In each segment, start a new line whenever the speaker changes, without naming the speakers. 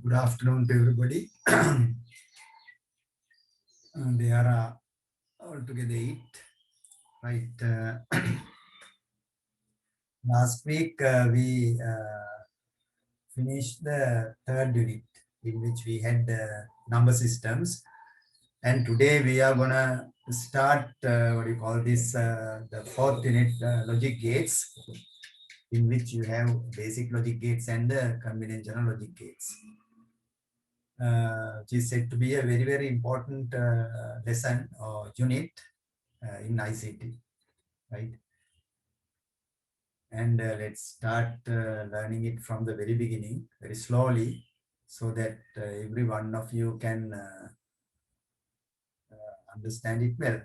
Good afternoon to everybody. There are altogether 8, right? Last week we finished the third unit in which we had number systems, and today we are gonna start what do you call this? The fourth unit, logic gates, in which you have basic logic gates and combinational logic gates. Which is said to be a very, very important lesson or unit in ICT, right? And let's start learning it from the very beginning, very slowly, so that every one of you can understand it well.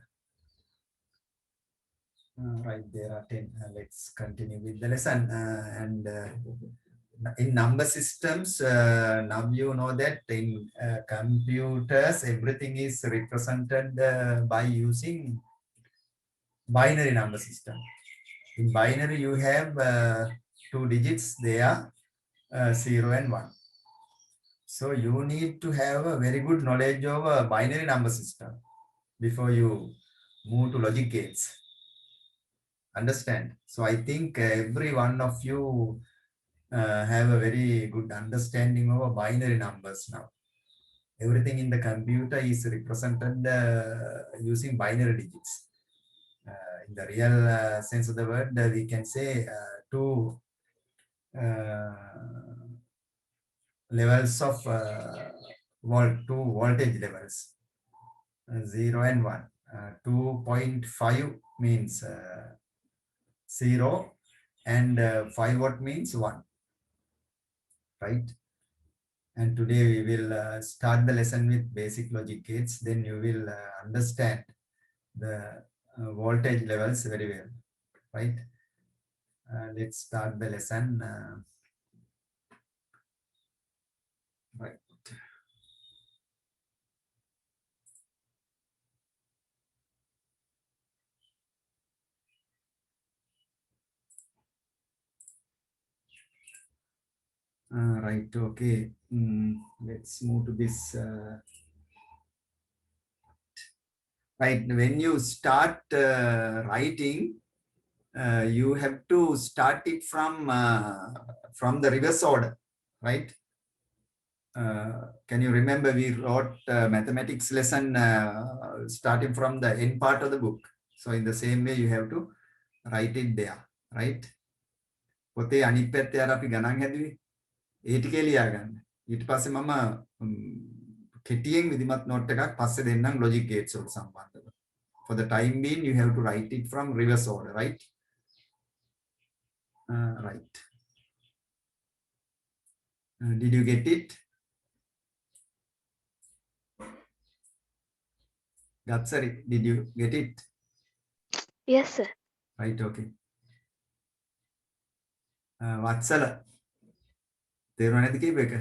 Right, there are 10. Let's continue with the lesson. And in number systems, now you know that in computers, everything is represented by using binary number system. In binary, you have 2 digits, they are 0 and 1. So you need to have a very good knowledge of a binary number system before you move to logic gates. Understand? So I think every one of you have a very good understanding of binary numbers now. Everything in the computer is represented using binary digits. In the real sense of the word, we can say 2 levels of two voltage levels, 0 and 1. 2.5 means 0 and 5 watt means 1, right? And today we will start the lesson with basic logic gates. Then you will understand the voltage levels very well, right? Let's start the lesson. Right. Right, okay. Let's move to this. Right, when you start writing, you have to start it from the reverse order, right? Can you remember we wrote mathematics lesson starting from the end part of the book? So in the same way, you have to write it there, right? පොතේ අනිත් පැත්තේ අර අපි ගණන් හැදුවේ ඒ ටිකේ ලියා ගන්න. ඊට පස්සේ මම කෙටියෙන් විධිමත් නෝට් එකක් පස්සේ දෙන්නම් logic gates වලට සම්බන්ධව. For the time being, you have to write it from reverse order, right? Right. Did you get it? Gatsari, did you get it?
Yes, sir.
Right, okay. Vatsala, තේරුණා නැති කීප එක?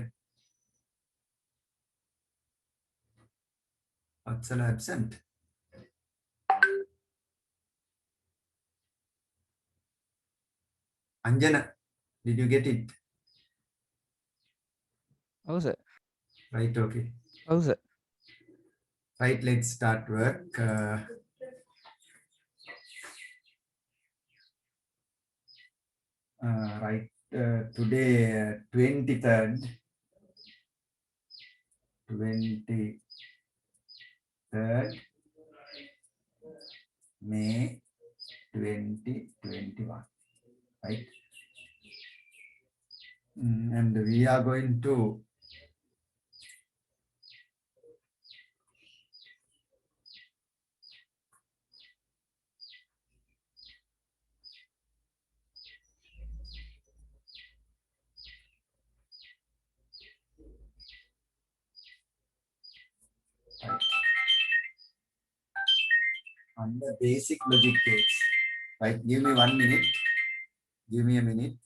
Vatsala absent. Anjana, did you get it?
Oh, sir.
Right, okay.
Oh, sir.
Right, let's start work. Right, today 23rd May 2021, right? And we are going to on the basic logic gates, right? Give me 1 minute. Give me a minute.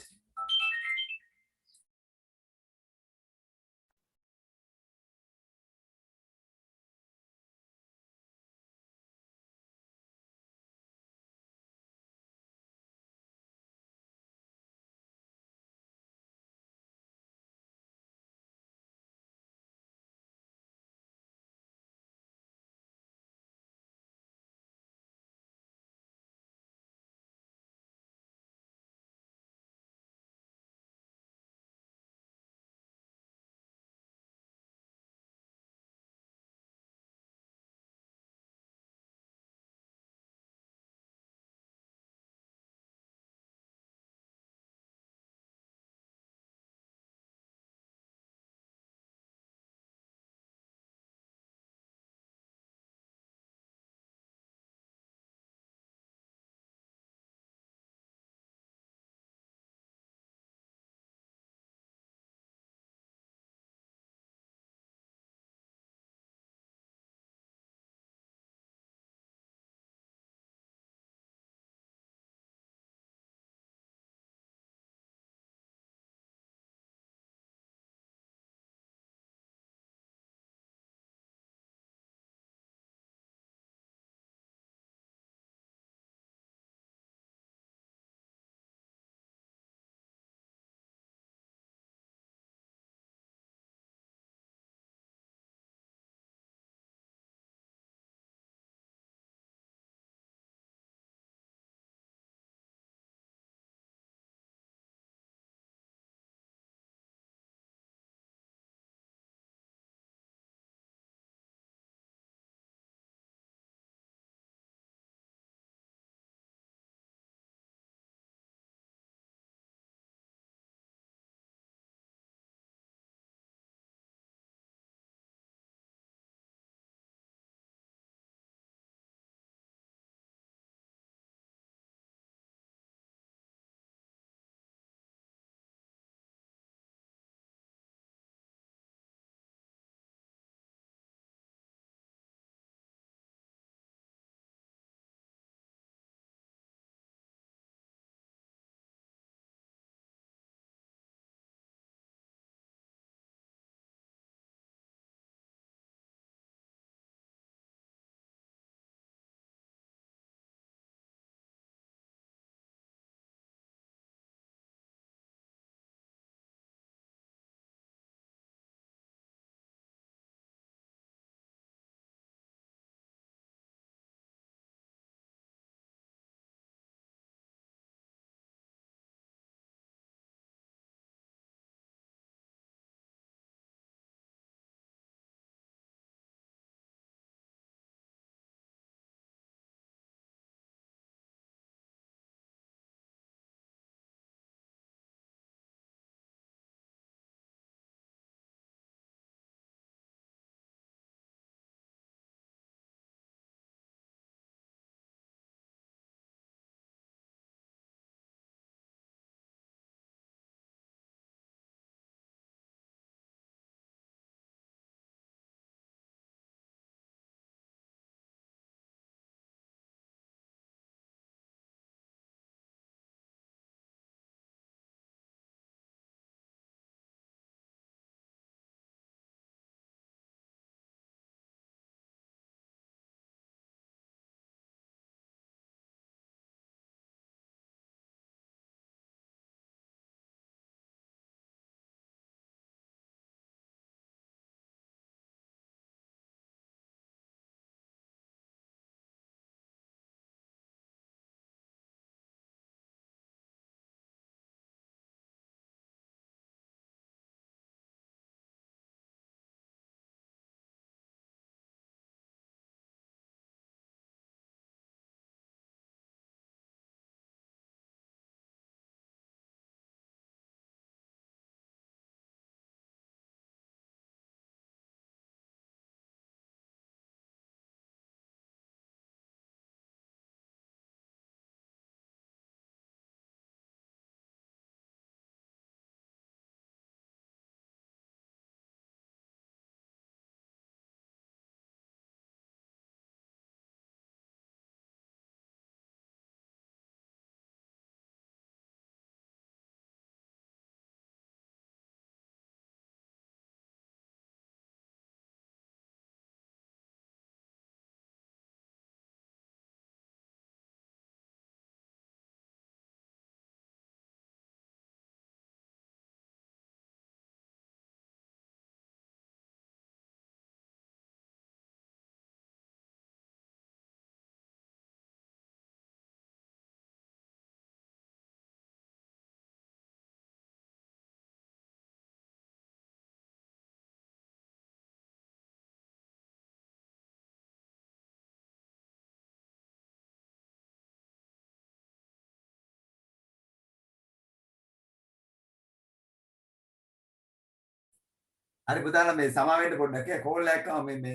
හරි පුතාලා මේ සමාවෙන්න පොඩ්ඩක් call එකක් ආව මේ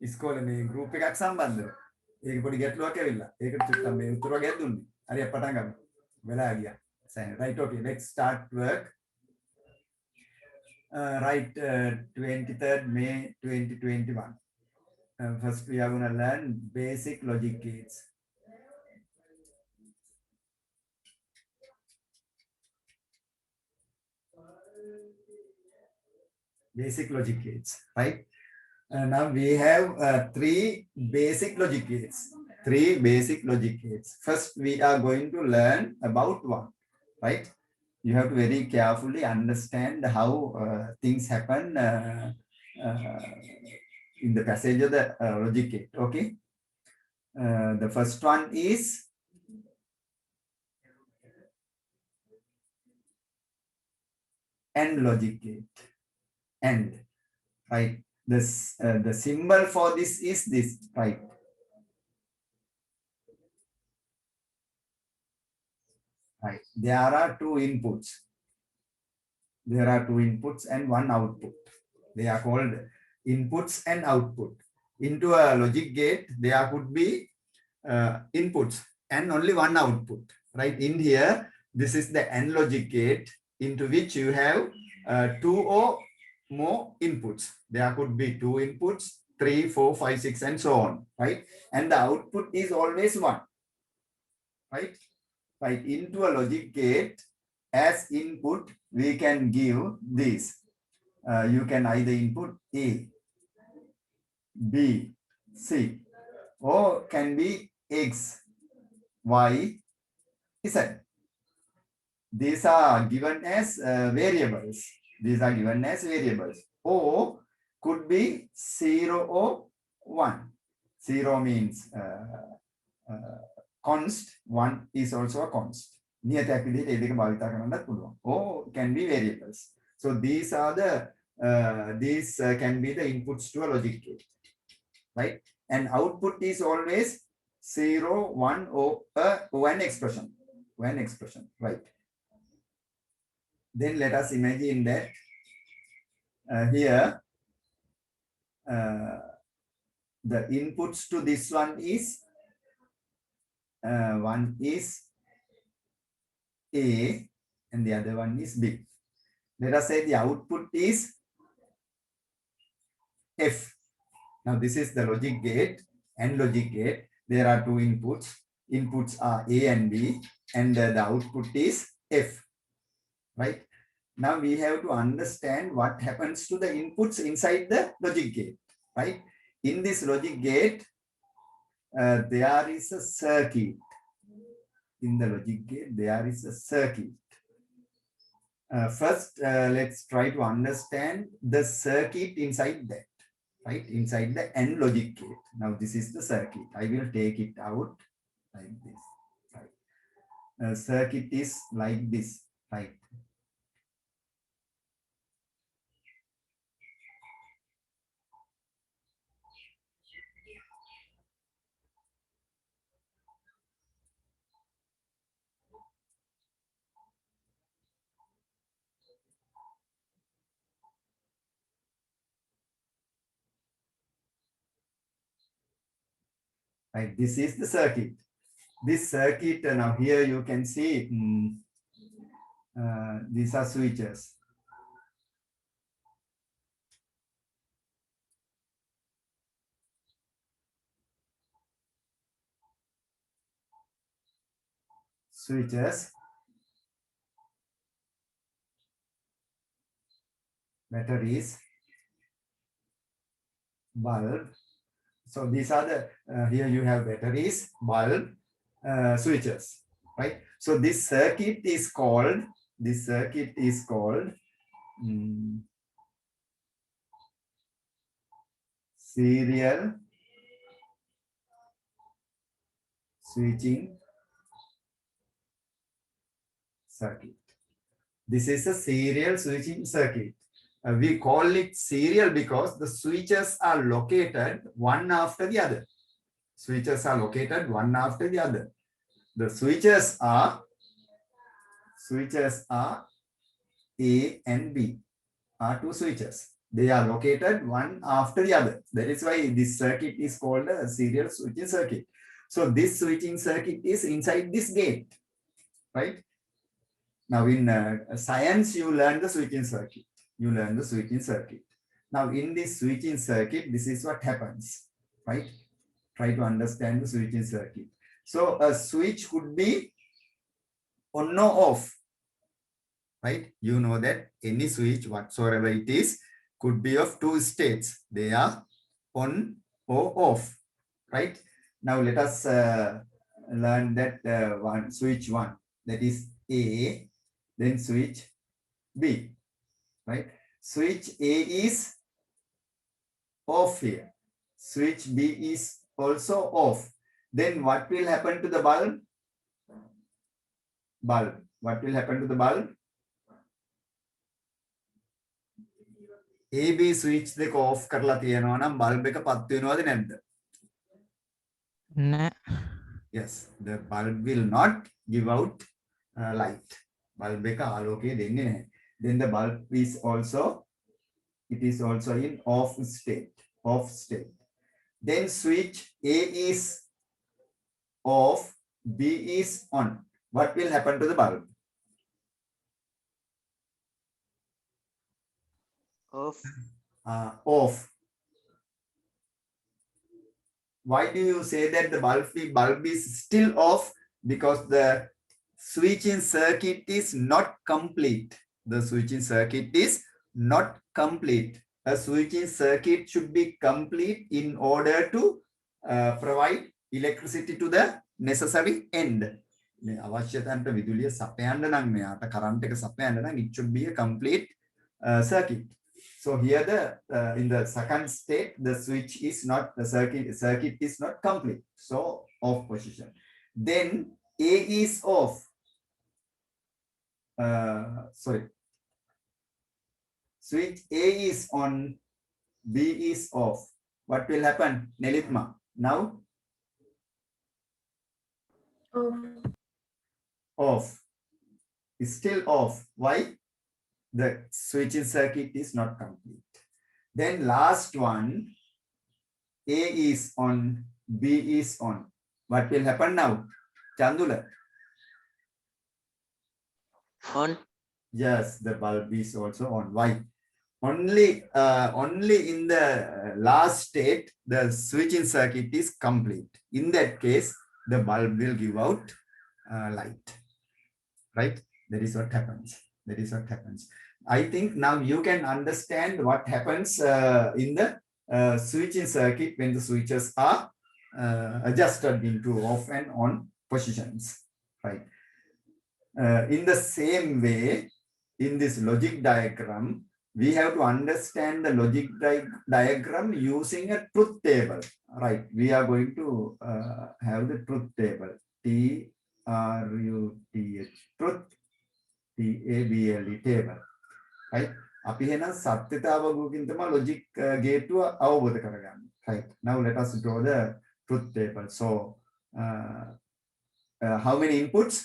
ඉස්කෝලේ මේ ගෲප් එකක් සම්බන්ධව. ඒක පොඩි ගැටලුවක් ඇවිල්ලා. ඒකට චුට්ටක් මේ උත්තර වගේක් දුන්නේ. හරි අපි පටන් ගමු. වෙලා ගියා. Right, okay, let's start work. Right, 23rd May 2021. First we are going to learn basic logic gates. Basic logic gates, right? Now we have three basic logic gates. Three basic logic gates. First, we are going to learn about one, right? You have to very carefully understand how things happen in the passage of the logic gate, okay? The first one is AND logic gate. AND, right? The symbol for this is this, right? Right. There are two inputs. There are two inputs and one output. They are called inputs and output. Into a logic gate, there could be inputs and only one output. Right. In here, this is the AND logic gate into which you have two or more inputs. There could be two inputs, 3, 4, 5, 6, and so on. Right. And the output is always one. Right. Right, into a logic gate, as input, we can give this. You can either input A, B, C, or can be X, Y, Z. These are given as variables. These are given as variables. Or could be 0 or 1. 0 means const, 1 is also a const. Or can be variables. So these are the can be the inputs to a logic gate, right? And output is always 0, 1 or one expression, right? Then let us imagine that here the inputs to this one is one is A and the other one is B. Let us say the output is F. Now this is the logic gate and logic gate. There are two inputs. Inputs are A and B and the output is F, right? Now we have to understand what happens to the inputs inside the logic gate, right? In this logic gate, there is a circuit. In the logic gate, there is a circuit. First, let's try to understand the circuit inside that, right? Inside the AND logic gate. Now, this is the circuit. I will take it out like this, right? Circuit is like this, right? Right, this is the circuit. This circuit, now here you can see these are switches. Switches, batteries, bulb. So these are the, here you have batteries, bulb, switches, right? So this circuit is called serial switching circuit. This is a serial switching circuit. We call it serial because the switches are located one after the other. Switches are located one after the other. The switches are A and B are two switches. They are located one after the other. That is why this circuit is called a serial switching circuit. So this switching circuit is inside this gate, right? Now in science, you learn the switching circuit. You learn the switching circuit. Now in this switching circuit, this is what happens, right? Try to understand the switching circuit. So a switch could be on or off, right? You know that any switch whatsoever it is could be of two states. They are on or off, right? Now let us learn that one switch one, that is A, then switch B, right? Switch A is off here. Switch B is also off. Then what will happen to the bulb? Bulb. What will happen to the bulb? AB switch දෙක off කරලා තියෙනවා නම් bulb එක පත් වෙනවද නැද්ද?
නෑ.
Yes, the bulb will not give out light. Bulb එක ආලෝකය දෙන්නේ නැහැ. Then the bulb is also, it is also in off state. Off state. Then switch A is off, B is on. What will happen to the bulb?
Off.
Off. Why do you say that the bulb is still off? Because the switching circuit is not complete. The switching circuit is not complete. A switching circuit should be complete in order to provide electricity to the necessary end. අවශ්‍යතාවන්ට විදුලිය සපයන්න නම් මෙයාට current එක සපයන්න නම් it should be a complete circuit. So here in the second state, the switch is not, the circuit is not complete. So off position. Then A is off. Switch A is on, B is off. What will happen, Nelitma? Now? Off. It's still off. Why? The switching circuit is not complete. Then last one, A is on, B is on. What will happen now? Chandula?
On.
Yes, the bulb is also on. Why? Only in the last state, the switching circuit is complete. In that case, the bulb will give out light. Right? That is what happens. That is what happens. I think now you can understand what happens in the switching circuit when the switches are adjusted into off and on positions. Right? In the same way, in this logic diagram, we have to understand the logic diagram using a truth table. Right? We are going to have the truth table. TRUTH, truth, TABLE table. Right? අපි එහෙනම් සත්‍යතාවගුවකින් තමයි logic ගේට්ටුව අවබෝධ කරගන්නේ. Right? Now let us draw the truth table. So how many inputs?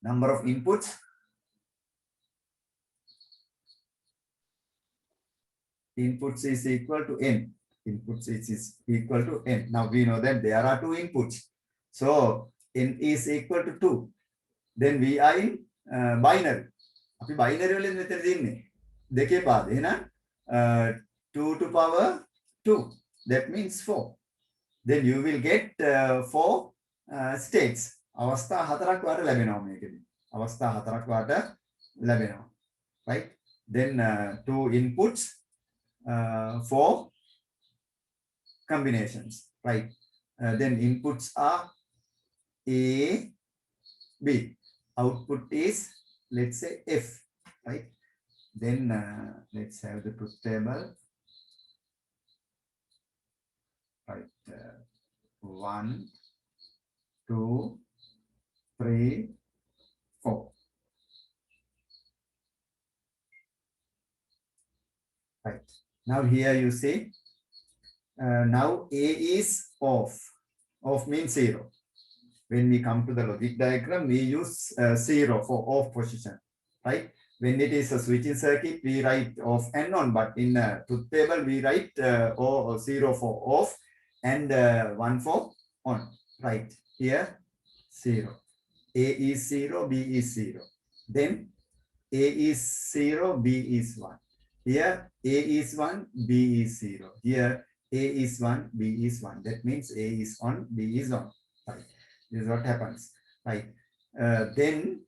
Number of inputs? Inputs is equal to n. Inputs is equal to n. Now we know that there are two inputs. So n is equal to 2. Then we are in binary. අපි binary වලින් මෙතන දෙන්නේ දෙකේ පාද. එහෙනම් 2 to power 2. That means 4. Then you will get 4 states. අවස්ථා හතරක් වාට ලැබෙනවා මේකෙදි. අවස්ථා හතරක් වාට ලැබෙනවා. Right? Then 2 inputs, 4 combinations. Right? Then inputs are A, B. Output is, let's say, F. Right? Then let's have the truth table. Right? 1, 2, 3, 4. Right. Now here you see, now A is off. Off means 0. When we come to the logic diagram, we use 0 for off position. Right. When it is a switching circuit, we write off and on, but in a truth table, we write 0 for off and 1 for on. Right here, 0. A is 0, B is 0. Then A is 0, B is 1. Here, A is 1, B is 0. Here, A is 1, B is 1. That means A is on, B is on. Right. This is what happens. Right. Then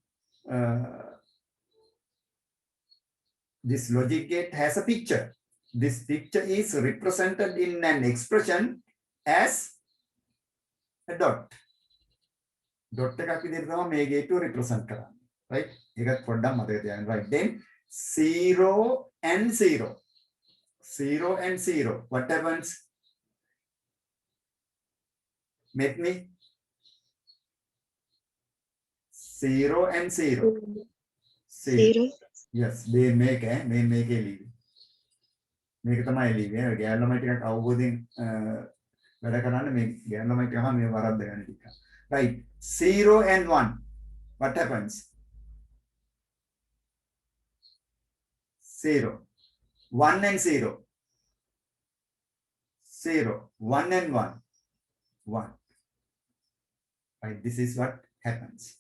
this logic gate has a picture. This picture is represented in an expression as a dot. Dot එකක් විදිහට තමයි මේ ගේටුව represent කරන්නේ. Right? ඒකත් පොඩ්ඩක් මතක තියාගන්න. Right. Then 0 and 0. 0 and 0. What happens? Make me 0 and 0.
0.
Yes, they make a leave. මේක තමයි leave. ගෑන් ළමයි ටිකක් අවබෝධයෙන් වැඩ කරන්න මේ ගෑන් ළමයි ටිකම මේ වරද්ද ගන්න ටික. Right. 0 and 1. What happens? 0. 1 and 0. 0. 1 and 1. 1. Right. This is what happens.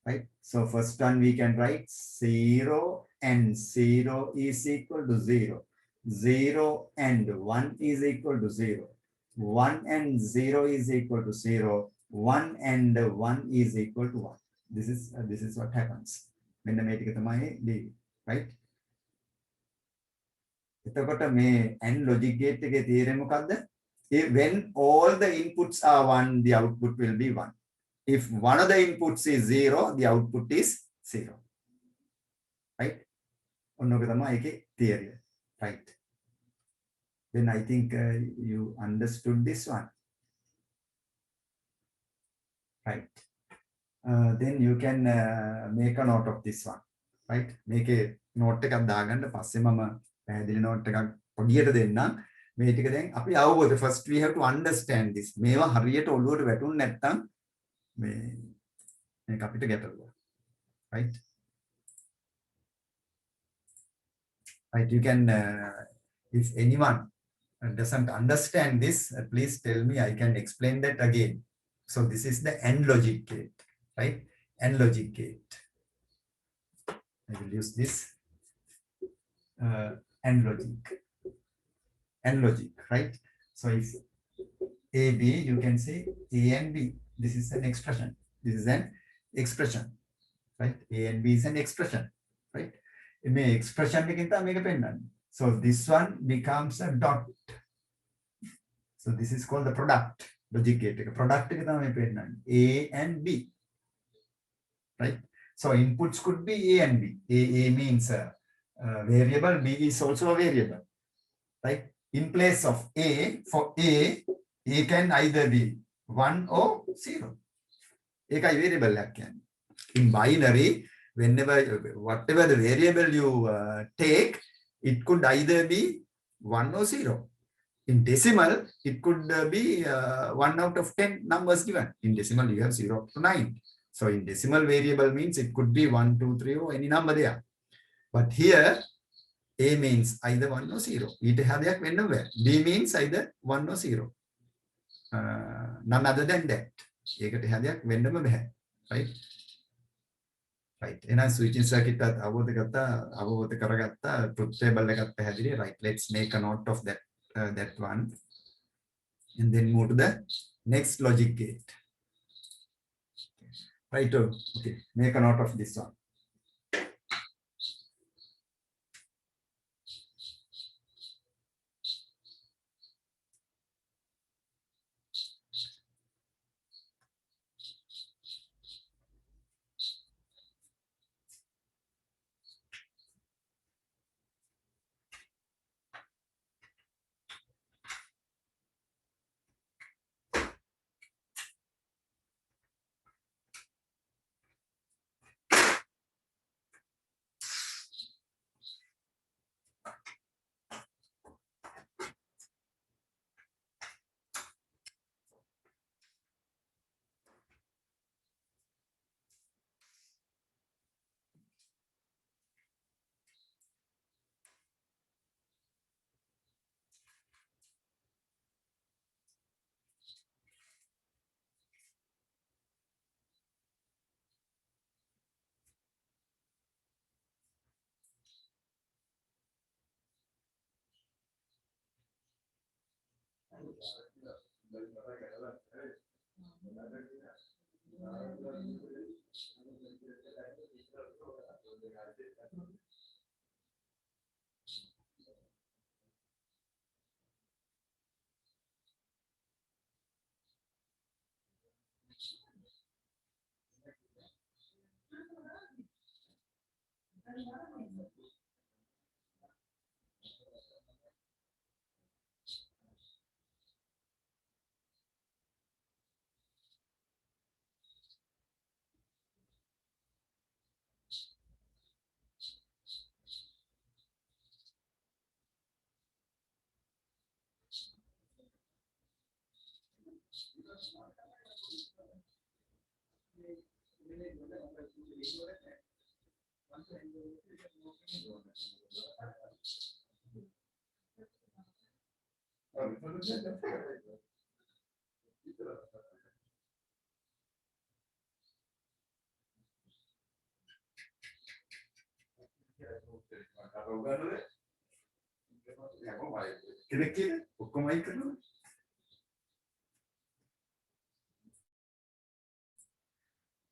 Right. So first one we can write 0 and 0 is equal to 0. 0 and 1 is equal to 0. 1 and 0 is equal to 0. 1 and 1 is equal to 1. This is what happens. මෙන්න මේ ටික තමයි leave. Right. එතකොට මේ AND logic gate එකේ theorem මොකද්ද? When all the inputs are 1, the output will be 1. If one of the inputs is 0, the output is 0. Right? ඔන්නෝක තමයි ඒකේ theory. Right. Then I think you understood this one. Right. Then you can make a note of this one. Right. මේකේ note එකක් දාගන්න පස්සේ මම පැහැදිලි note එකක් පොඩියට දෙන්නම්. මේ ටික දැන් අපි අවබෝධ first we have to understand this. මේවා හරියට ඔළුවට වැටුනේ නැත්නම් මේක අපිට ගැටලුවක්. Right. Right. You can if anyone doesn't understand this, please tell me. I can explain that again. So this is the AND logic gate, right? AND logic gate. I will use this AND logic. AND logic, right? So if A, B, you can say A and B. This is an expression. This is an expression, right? A and B is an expression, right? මේ expression එකකින් තමයි මේක පෙන්නන්නේ. So this one becomes a dot. So this is called the product. Logic gate එක. Product එක තමයි පෙන්නන්නේ. A and B. Right? So inputs could be A and B. A means a variable. B is also a variable. Right? In place of A, for A can either be 1 or 0. ඒකයි variable එකක් කියන්නේ. In binary, whatever the variable you take, it could either be 1 or 0. In decimal, it could be 1 out of 10 numbers given. In decimal, you have 0 to 9. So in decimal variable means it could be 1, 2, 3 or any number there. But here, A means either 1 or 0. ඊට හැදයක් වෙන්න බෑ. B means either 1 or 0. None other than that. ඒකට හැදයක් වෙන්නම බෑ. Right? Right. එහෙනම් switching circuit එකත් අවබෝධ කරගත්තා truth table එකත් පැහැදිලි. Right. Let's make a note of that one. And then move to the next logic gate. Right. Okay. Make a note of this one.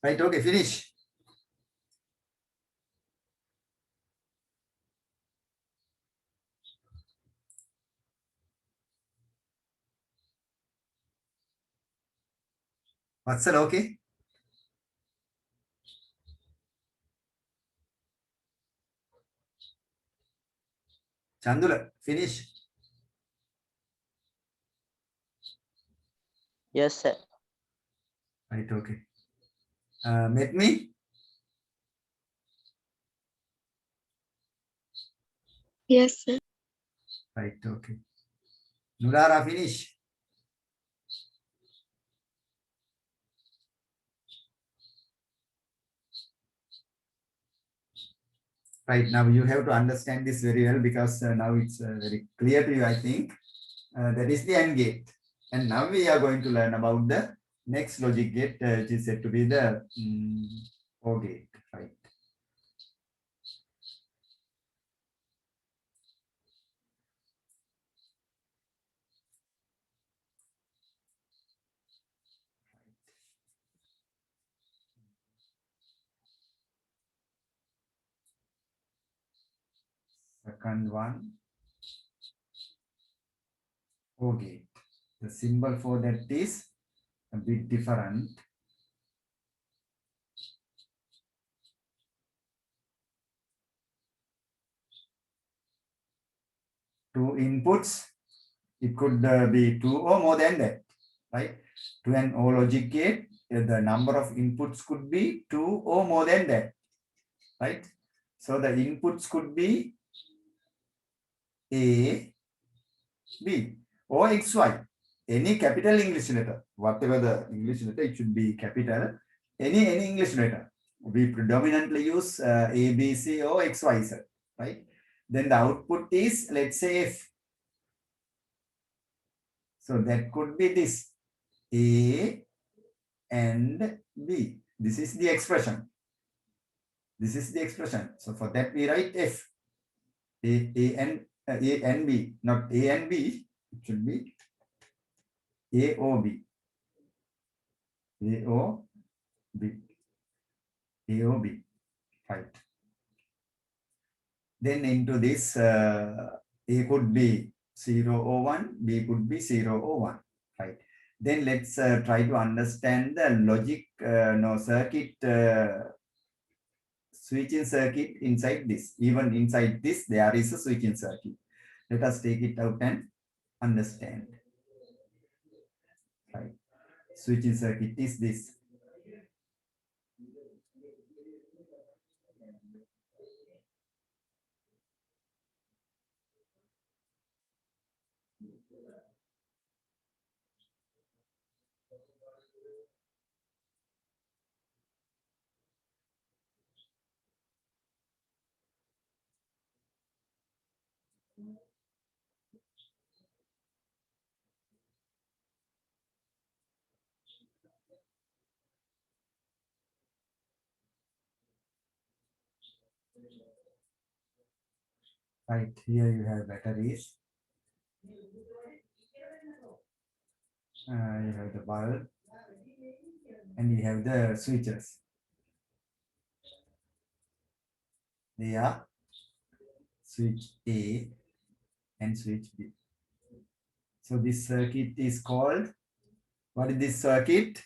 Right, okay, finish. Vatsal, okay? Chandula, finish.
Yes, sir.
Right, okay. Met me?
Yes, sir.
Right, okay. Nulara, finish. Right, now you have to understand this very well because now it's very clear to you, I think. That is the AND gate. And now we are going to learn about the next logic gate, which is said to be the OR gate, right? Second one, OR gate. The symbol for that is a bit different. Two inputs, it could be two or more than that, right? To an OR logic gate, the number of inputs could be two or more than that, right? So the inputs could be A, B, or XY, any capital English letter, whatever the English letter, it should be capital, any English letter. We predominantly use A, B, C, or X, Y, Z, right? Then the output is, let's say, F. So that could be this, A and B. This is the expression. This is the expression. So for that we write F, A and B, not A and B. It should be A O B, A O B, A O B, right? Then into this, A could be 0 or 1, B could be 0 or 1, right? Then let's try to understand the logic, circuit, switching circuit inside this. Even inside this, there is a switching circuit. Let us take it out and understand. Right. Switching circuit is this. Right, here you have batteries. You have the bulb and you have the switches. They are switch A and switch B. So this circuit is called, what is this circuit?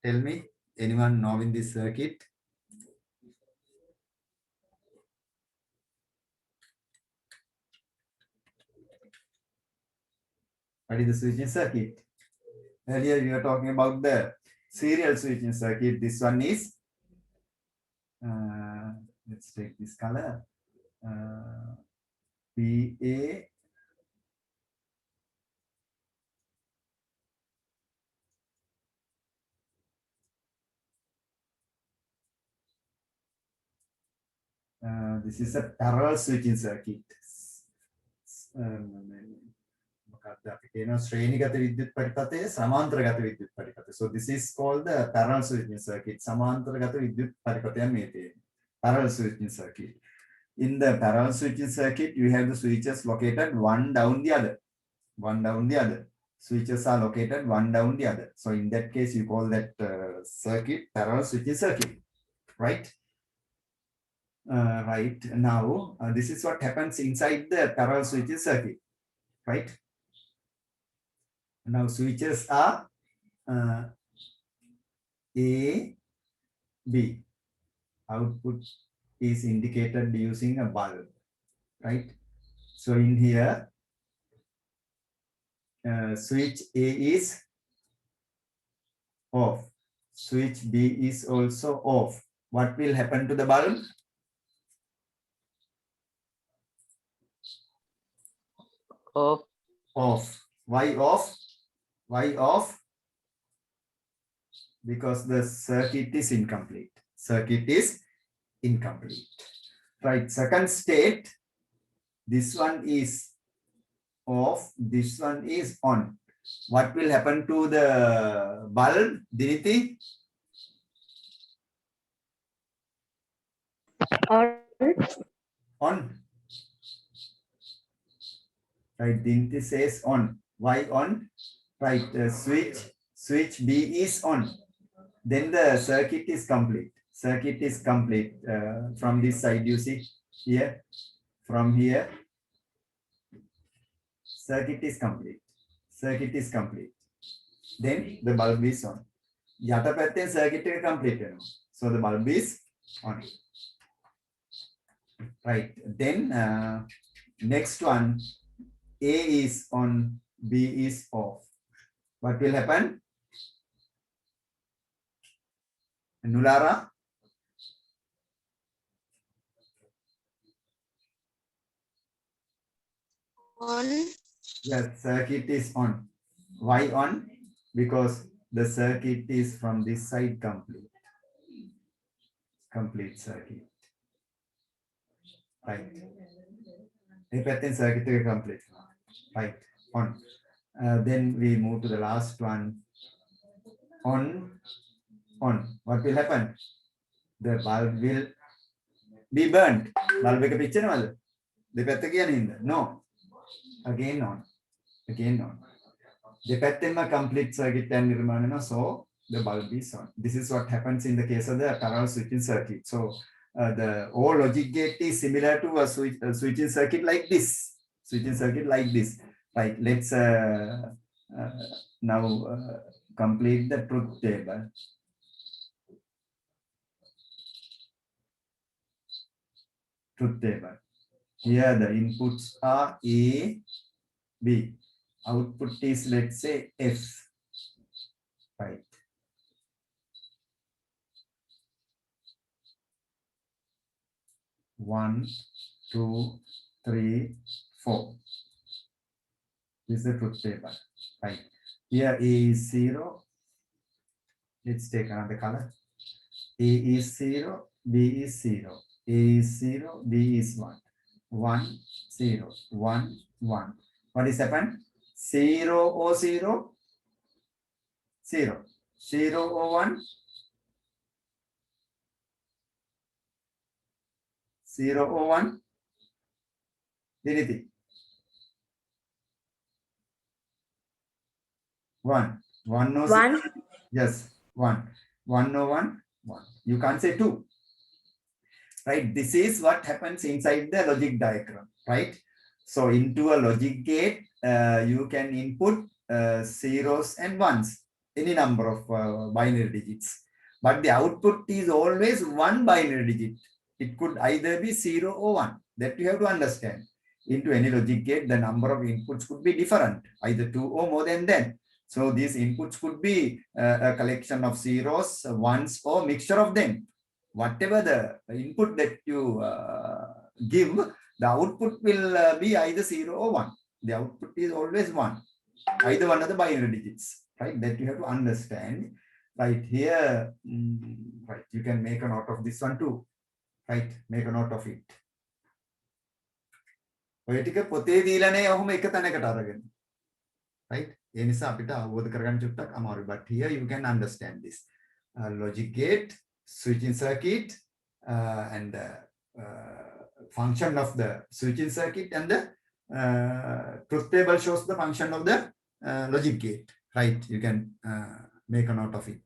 Tell me, anyone knowing this circuit? What is the switching circuit? Earlier we were talking about the serial switching circuit. This one is, let's take this color, PA. This is a parallel switching circuit. මොකක්ද අපි කියනවා ශ්‍රේණිගත විද්‍යුත් පරිපථය සමාන්තරගත විද්‍යුත් පරිපථය. So this is called the parallel switching circuit. සමාන්තරගත විද්‍යුත් පරිපථයක් මේ තියෙන්නේ. Parallel switching circuit. In the parallel switching circuit, you have the switches located one down the other. One down the other. Switches are located one down the other. So in that case, you call that circuit parallel switching circuit, right? Right now, this is what happens inside the parallel switching circuit, right? Now switches are A, B. Output is indicated using a bulb, right? So in here, switch A is off. Switch B is also off. What will happen to the bulb?
Off.
Off. Why off? Why off? Because the circuit is incomplete. Circuit is incomplete. Right. Second state, this one is off, this one is on. What will happen to the bulb, Diniti? On. Right, Diniti says on. Why on? Right, switch B is on. Then the circuit is complete. Circuit is complete. From this side, you see here, from here, circuit is complete. Circuit is complete. Then the bulb is on. Yata පැත්තෙන් circuit එක complete වෙනවා. So the bulb is on. Right. Then next one, A is on, B is off. What will happen? Nulara?
On.
Yes, circuit is on. Why on? Because the circuit is from this side complete. Complete circuit. Right. If I circuit is complete. Right. On. Then we move to the last one. On. On. What will happen? The bulb will be burnt. Bulb එක පිච්චෙනවද? දෙපැත්ත කියන්නේ නේද? No. Again on. Again on. දෙපැත්තෙන්ම complete circuit එක නිර්මාණය වෙනවා. So the bulb is on. This is what happens in the case of the parallel switching circuit. So the all logic gate is similar to a switching circuit like this. Switching circuit like this. Right. Let's now complete the truth table. Truth table. Here the inputs are A, B. Output is, let's say, F. Right. One, two, three, four. This is the truth table. Right. Here A is 0. Let's take another color. A is 0, B is 0. A is 0, B is 1. 1, 0, 1, 1. What is happened? 0 or 0? 0. 0 or 1? 0 or 1? Anything. 1. 106.
1.
Yes, 1. 101, 1. You can't say 2. Right? This is what happens inside the logic diagram, right? So into a logic gate, you can input zeros and ones, any number of binary digits. But the output is always one binary digit. It could either be 0 or 1. That you have to understand. Into any logic gate, the number of inputs could be different, either 2 or more than that. So these inputs could be a collection of zeros, ones, or mixture of them. Whatever the input that you give, the output will be either 0 or 1. The output is always 1, either one of the binary digits, right? That you have to understand. Right here, right, you can make a note of this one too, right? Make a note of it. ඔය ටික පොතේ දීලානේ ඔහොම එක තැනකට අරගෙන. Right? ඒ නිසා අපිට අවබෝධ කරගන්න චුට්ටක් අමාරුයි. But here you can understand this. Logic gate, switching circuit, and function of the switching circuit, and the truth table shows the function of the logic gate. Right? You can make a note of it.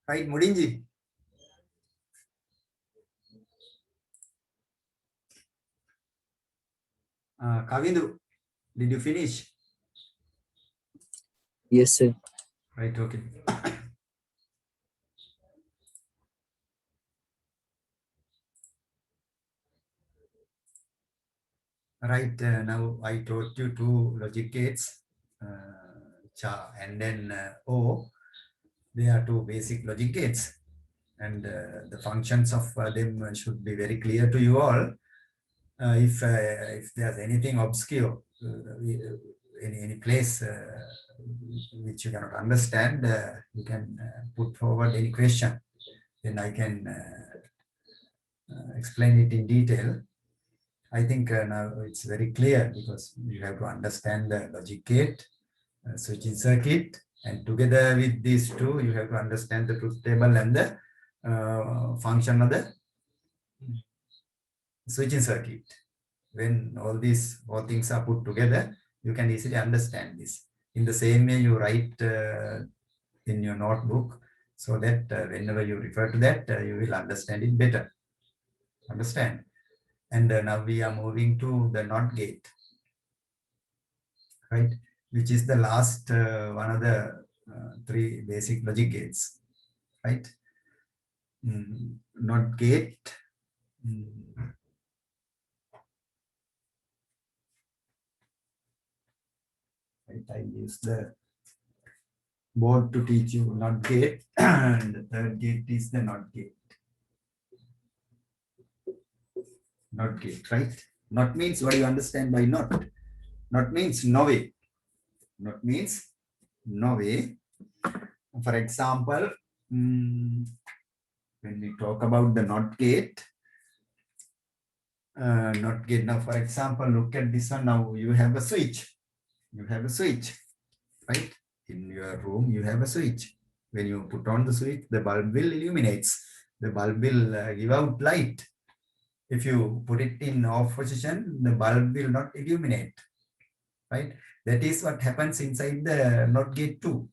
Right, Mudinji? Kavindu, did you finish?
Yes, sir.
Right, okay. Right, now I taught you two logic gates, cha and then O. They are two basic logic gates, and the functions of them should be very clear to you all. if there's anything obscure, any place which you cannot understand, you can put forward any question. Then I can explain it in detail. I think now it's very clear because you have to understand the logic gate, switching circuit, and together with these two, you have to understand the truth table and the function of the switching circuit. When all these four things are put together, you can easily understand this. In the same way, you write in your notebook so that whenever you refer to that, you will understand it better. Understand? And now we are moving to the NOT gate, right? Which is the last one of the three basic logic gates, right? NOT gate. Right, I use the board to teach you NOT gate, and the third gate is the NOT gate. NOT gate, right? NOT means what do you understand by NOT? NOT means no way. NOT means no way. For example, when we talk about the NOT gate, now, for example, look at this one. Now you have a switch. You have a switch, right? In your room, you have a switch. When you put on the switch, the bulb will illuminate. The bulb will give out light. If you put it in off position, the bulb will not illuminate, right? That is what happens inside the NOT gate too,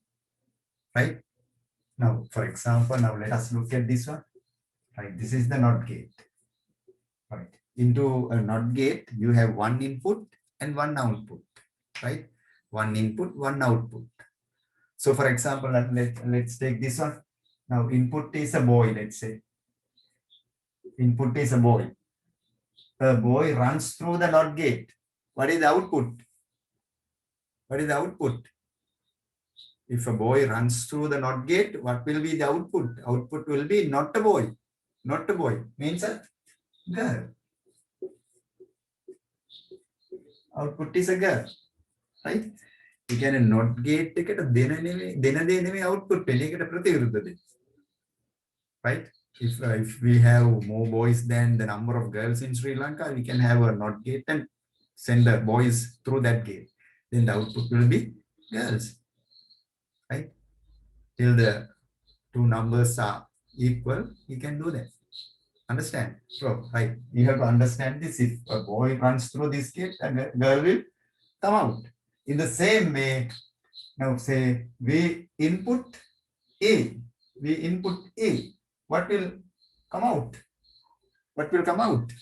right? Now, for example, now let us look at this one, right? This is the NOT gate, right? Into a NOT gate, you have one input and one output, right? One input, one output. So for example, let's take this one. Now input is a boy, let's say. Input is a boy. A boy runs through the NOT gate. What is the output? What is the output? If a boy runs through the NOT gate, what will be the output? Output will be not a boy. Not a boy means a girl. Output is a girl, right? You can NOT gate output right? If we have more boys than the number of girls in Sri Lanka, we can have a NOT gate and send the boys through that gate. Then the output will be girls, right? Till the two numbers are equal, you can do that. Understand? So, right, you have to understand this. If a boy runs through this gate, a girl will come out. In the same way, now say we input A. We input A. What will come out? What will come out?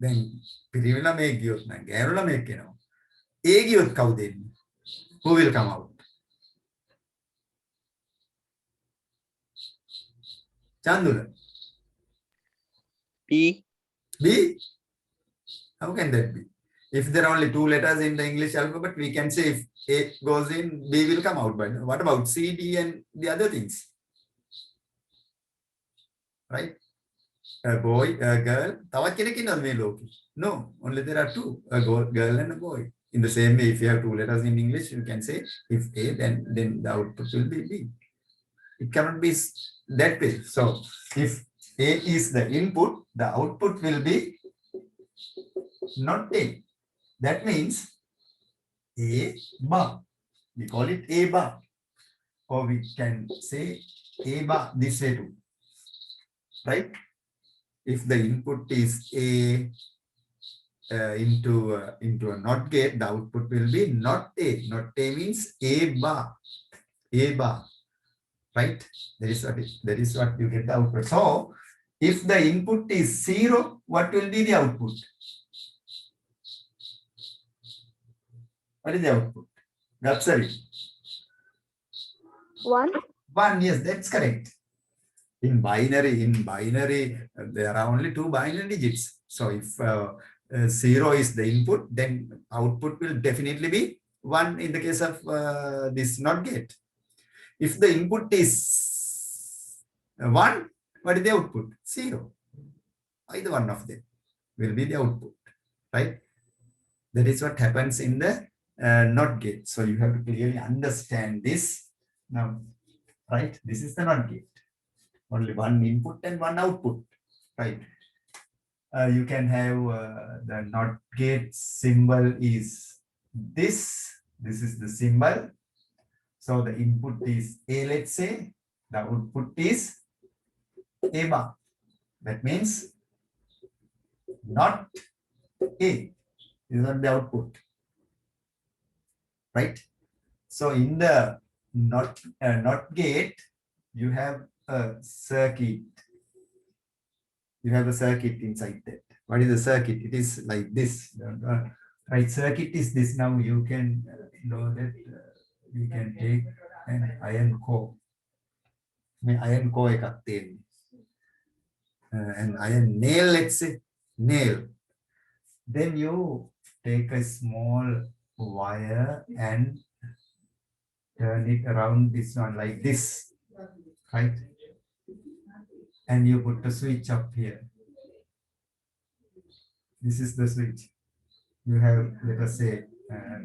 Then පිරිවිලා මේ ගියොත් නම් ගෑනුලා මේක එනවා. A ගියොත් කවුද එන්නේ? Who will come out? Chandula.
B.
B? How can that be? If there are only two letters in the English alphabet, we can say if A goes in, B will come out. But what about C, D, and the other things? Right? A boy, a girl. No, only there are two, a girl and a boy. In the same way, if you have two letters in English, you can say if A, then the output will be B. It cannot be that way. So if A is the input, the output will be not A. That means A bar. We call it A bar. Or we can say A bar this way too. Right? If the input is A into a NOT gate, the output will be not A. Not A means A bar. A bar. Right? That is what you get the output. So if the input is 0, what will be the output? What is the output? Gapsari.
1.
1, yes, that's correct. In binary, there are only two binary digits. So if 0 is the input, then output will definitely be 1 in the case of this NOT gate. If the input is 1, What is the output? 0. Either one of them will be the output, right? That is what happens in the NOT gate. So you have to clearly understand this now, right? This is the NOT gate. Only one input and one output, right? You can have the NOT gate symbol is this. This is the symbol. So the input is A, let's say. The output is A bar. That means not A. Is not the output, right? So in the NOT gate, you have a circuit. You have a circuit inside that. What is the circuit? It is like this. Right, circuit is this. Now you can know that you can take an iron core. Iron core එකක් තියෙන්නේ. An iron nail, let's say, nail. Then you take a small wire and turn it around this one like this, right? And you put the switch up here. This is the switch. You have, let us say,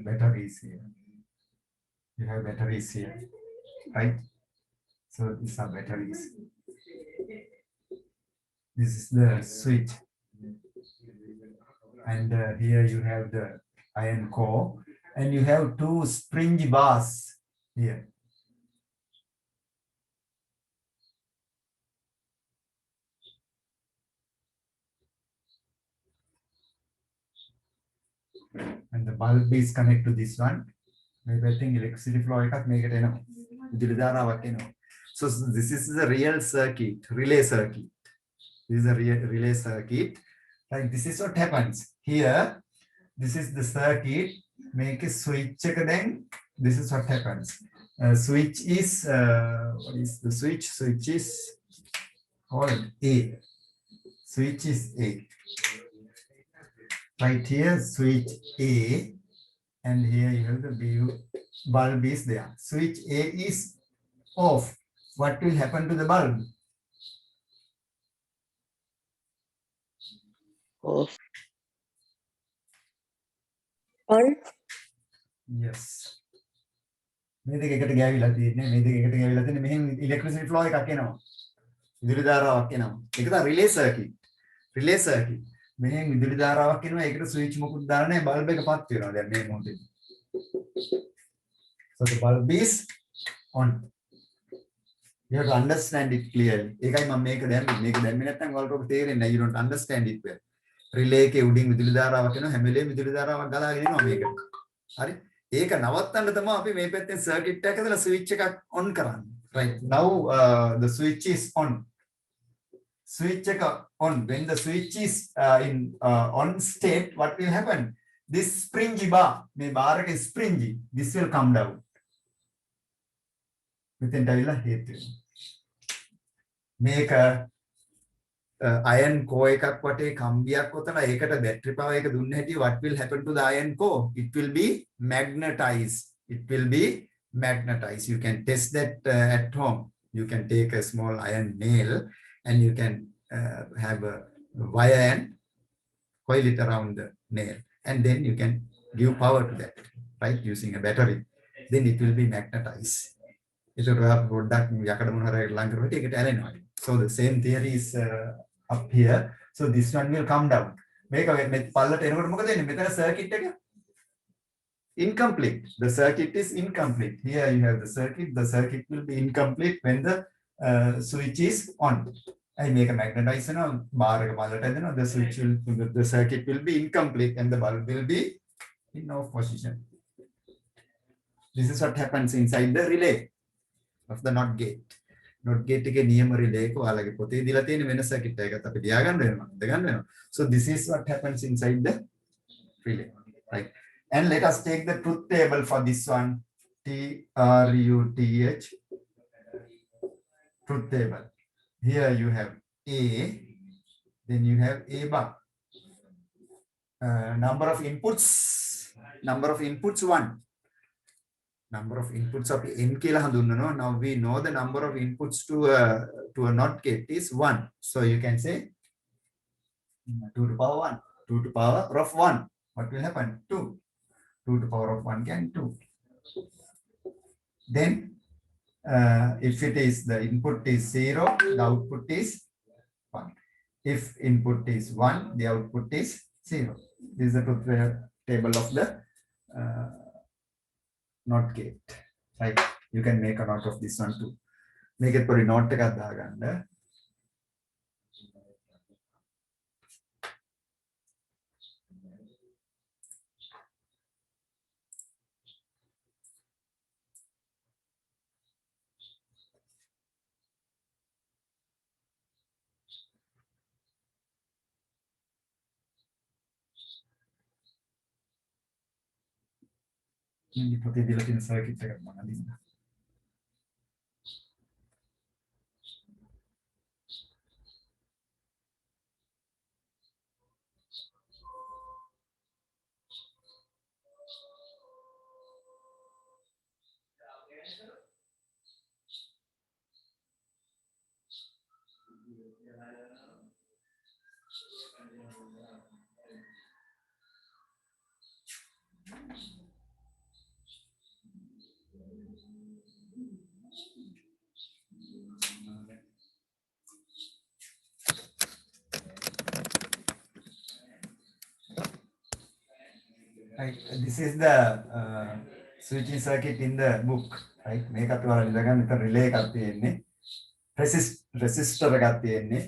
batteries here. You have batteries here, right? So these are batteries. This is the switch. And here you have the iron core. And you have two springy bars here. And the bulb is connected to this one. Maybe I think electricity flow එකක් මේකට එනවා. විදුලි ධාරාවක් එනවා. So this is the real circuit, relay circuit. This is a relay circuit. Like this is what happens. Here, this is the circuit. Make a switch then. This is what happens. Switch is what is the switch? Switch is called A. Switch is A. Right here, switch A, and here you have the bulb is there. Switch A is off. What will happen to the bulb?
Off.
On.
Yes. මේ දෙක එකට ගෑවිලා තියෙන්නේ. මේ දෙක එකට ගෑවිලා තියෙන්නේ. මෙහෙන් ඉලෙක්ට්‍රිසිටි ෆ්ලෝ එකක් එනවා. විදුලි ධාරාවක් එනවා. ඒක තමයි රිලේ සර්කිට්. Relay circuit. මෙහෙන් විදුලි ධාරාවක් එනවා. ඒකට ස්විච් මොකුත් දාලා නැහැ. බල්බ් එක පත් වෙනවා. දැන් මේ මොහොතේ. So the bulb is on. You have to understand it clearly. ඒකයි මම මේක දැම්මේ. මේක දැම්මේ නැත්නම් ඔයාලට ඔබ තේරෙන්නේ නැහැ. You don't understand it well. Relay එකේ උඩින් විදුලි ධාරාවක් එනවා. හැම වෙලේම විදුලි ධාරාවක් ගලාගෙන එනවා මේකට. හරි? ඒක නවත්තන්න තමයි අපි මේ පැත්තෙන් සර්කිට් එකක් හදලා ස්විච් එකක් on කරන්නේ. Right. Now the switch is on. Switch on. When the switch is in on state, what will happen? This springy bar, may bar is springy. This will come down. Within Davila hate. Make a iron core එකක් වටේ කම්බියක් කොතලා ඒකට battery power එක දුන්න හැටි what will happen to the iron core? It will be magnetized. It will be magnetized. You can test that at home. You can take a small iron nail and you can have a wire and coil it around the nail, and then you can give power to that, right, using a battery. Then it will be magnetized. So the same theory is up here. So this one will come down. Make a circuit incomplete. The circuit is incomplete. Here you have the circuit. The circuit will be incomplete when the switch is on. I make a magnetization bar. The switch will, the circuit will be incomplete and the bulb will be in off position. This is what happens inside the relay of the NOT gate. NOT gate එකේ නියම relay එක ඔයාලගේ පොතේ දීලා තියෙන වෙන circuit එකකට අපි ලියා ගන්න වෙනවා. So this is what happens inside the relay, right? And let us take the truth table for this one. TRUTH truth table. Here you have A, then you have A bar. Number of inputs 1. number of inputs of n කියලා හඳුන්වනවා. Now we know the number of inputs to a NOT gate is 1. So you can say 2 to the power 1. 2 to the power of 1. What will happen? 2. 2 to the power of 1 can 2. Then if it is the input is 0, the output is 1. If input is 1, the output is 0. This is the truth table of the NOT gate. Right? You can make a note of this one too. Make it pretty note එකක් දාගන්න. මේ පොතේ දීලා තියෙන circuit එකක් මම අදින්න. Right. This is the switching circuit in the book. Right. මේකත් ඔයාලා ඉඳගන්න මෙතන relay එකක් තියෙන්නේ. resistor එකක් තියෙන්නේ.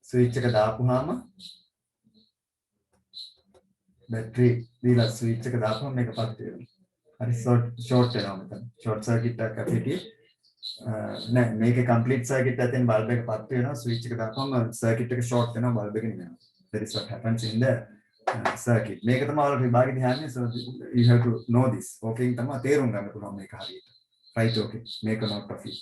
switch එක දාපුවාම battery දීලා switch එක දාපුවාම මේක පත් වෙනවා. හරි short වෙනවා මෙතන. short circuit එකක් අපිට නෑ මේකේ complete circuit එකෙන් bulb එක පත් වෙනවා. switch එක දාපුවාම circuit එක short වෙනවා bulb එක නිවෙනවා. That is what happens in the circuit. මේක තමයි ඔයාලට විභාගෙදී හන්නේ. So you have to know this. Okay තමයි තේරුම් ගන්න පුළුවන් මේක හරියට. Right, okay. Make a note of it.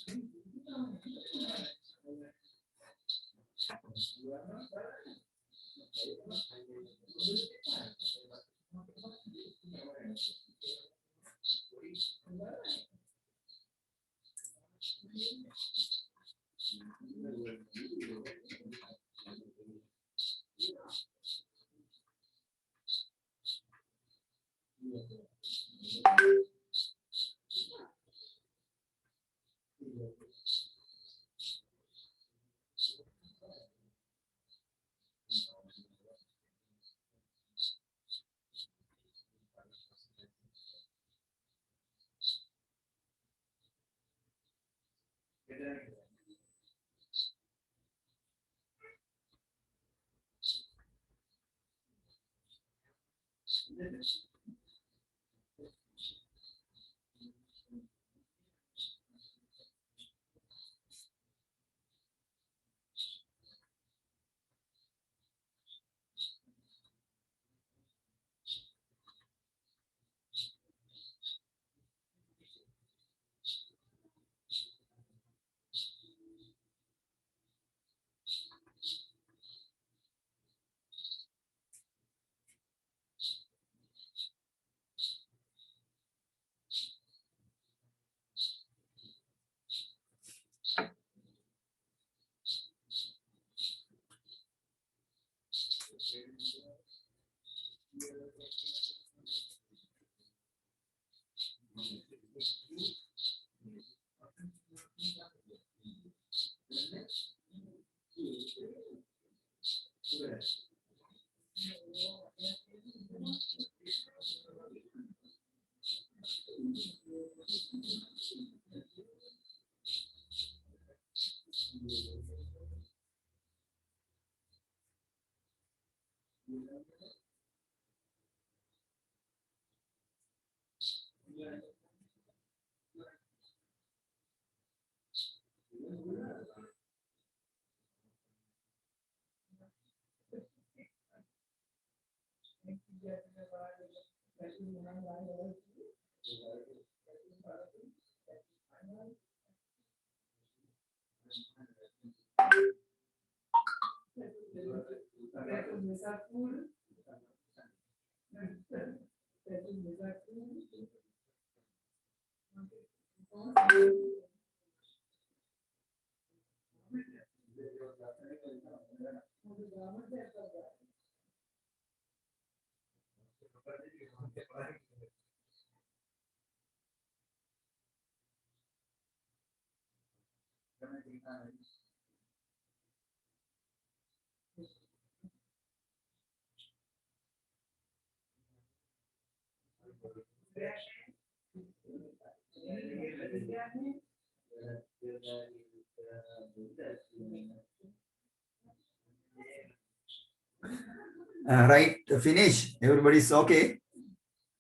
Right, finish. Everybody's okay.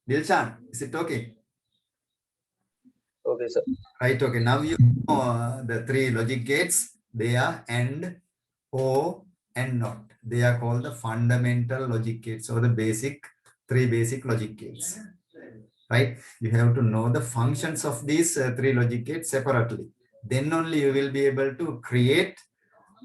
Dilshan, is it okay?
Okay, sir.
Right, okay. Now you know the three logic gates. They are AND, OR, and NOT. They are called the fundamental logic gates or the three basic logic gates. Right? You have to know the functions of these three logic gates separately. Then only you will be able to create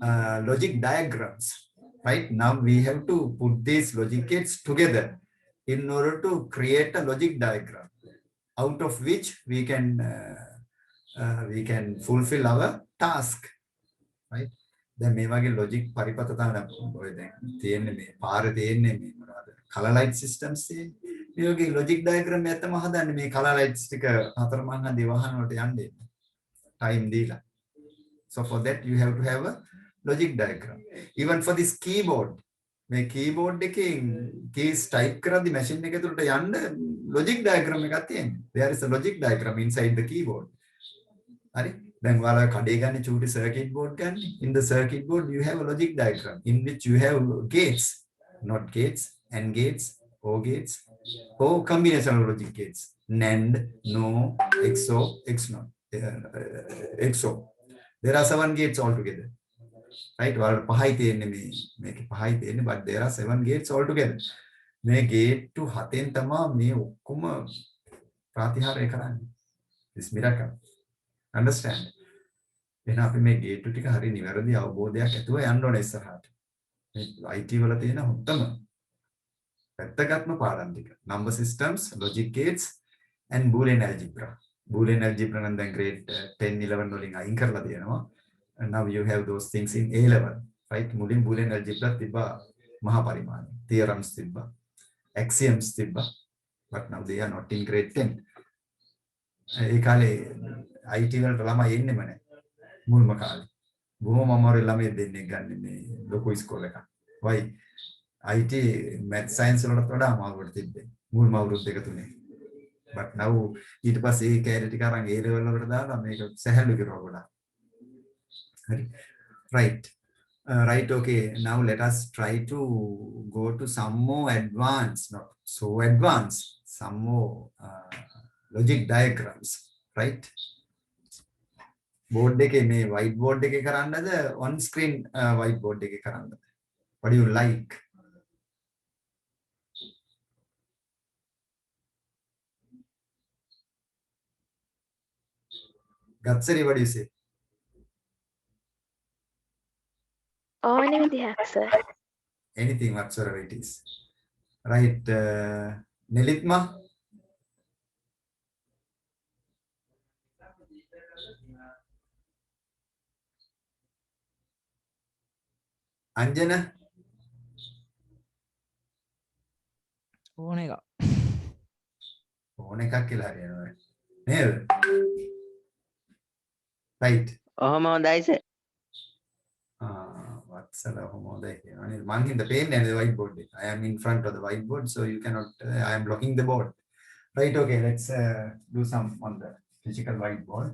logic diagrams. Right? Now we have to put these logic gates together in order to create a logic diagram, out of which we can fulfill our task. Right? දැන් මේ වගේ logic පරිපත තමයි ඔය දැන් තියෙන්නේ මේ පාරේ තියෙන්නේ මේ මොනවද color light systems තියෙන්නේ. මේ වගේ logic diagram එකක් තමයි හදන්නේ මේ color lights ටික හතරමං හන්දිය වහන වලට යන්නේ time දීලා. So for that you have to have a logic diagram. Even for this keyboard, මේ keyboard එකේ keys type කරද්දි machine එක ඇතුළට යන්න logic diagram එකක් තියෙනවා. There is a logic diagram inside the keyboard. හරි? Then while a circuit board, in the circuit board you have a logic diagram in which you have gates, not gates, AND gates, OR gates, or combinational logic gates, NAND, NOR, XOR, XNOR, XOR. There are 7 gates altogether. Right? But there are 7 gates altogether. මේ gate to හතෙන් තමා මේ ඔක්කොම ප්‍රතිහාරය කරන්නේ. This miracle. Understand? එහෙනම් අපි මේ gate ටික හරිය නිවැරදි අවබෝධයක් ඇතුව යන්න ඕනේ ඉස්සරහට. මේ IT වල තියෙන හොත්තම පැත්තගත්ම පාඩම් ටික. Number systems, logic gates and Boolean algebra. Boolean algebra නම් දැන් grade 10 11 වලින් අයින් කරලා තියෙනවා. And now you have those things in A level. Right? මුලින් Boolean algebra තිබ්බා මහා පරිමාණය. Theorems තිබ්බා. Axioms තිබ්බා. But now they are not in grade 10. ඒ කාලේ IT වලට ළමයි එන්නෙම නැහැ. මුල්ම කාලේ. බොහොම අමාරුයි ළමයි දෙන්නේ ගන්න මේ ලොකු ඉස්කෝල එකක්. Why? IT math science වලට වඩා අමාරුවට තිබ්බේ. මුල්ම අවුරුදු දෙක තුනේ. But now ඊට පස්සේ ඒ කැලේ ටික අරන් A level වලට දාලා මේක සැහැල්ලු කරනවා ගොඩාක්. හරි. Right. Right, okay. Now let us try to go to some more advanced, not so advanced, some more logic diagrams, right? Board එකේ මේ whiteboard එකේ කරන්නද on screen whiteboard එකේ කරන්නද? What do you like? Gatsari, what do you say?
ඕනෙ විදිහක් sir.
Anything whatsoever it is. Right, Nelitma? Anjana?
ඕන එක
ඕන එකක් කියලා හරියනවා නේද? Right.
ඔහොම හොඳයි සර්.
වත්සල හොමෝදයි කියනවා නේද? මං හින්දා පේන්නේ නැහැ whiteboard එක. I am in front of the whiteboard, so you cannot, I am blocking the board. Right, okay, let's do some on the physical whiteboard.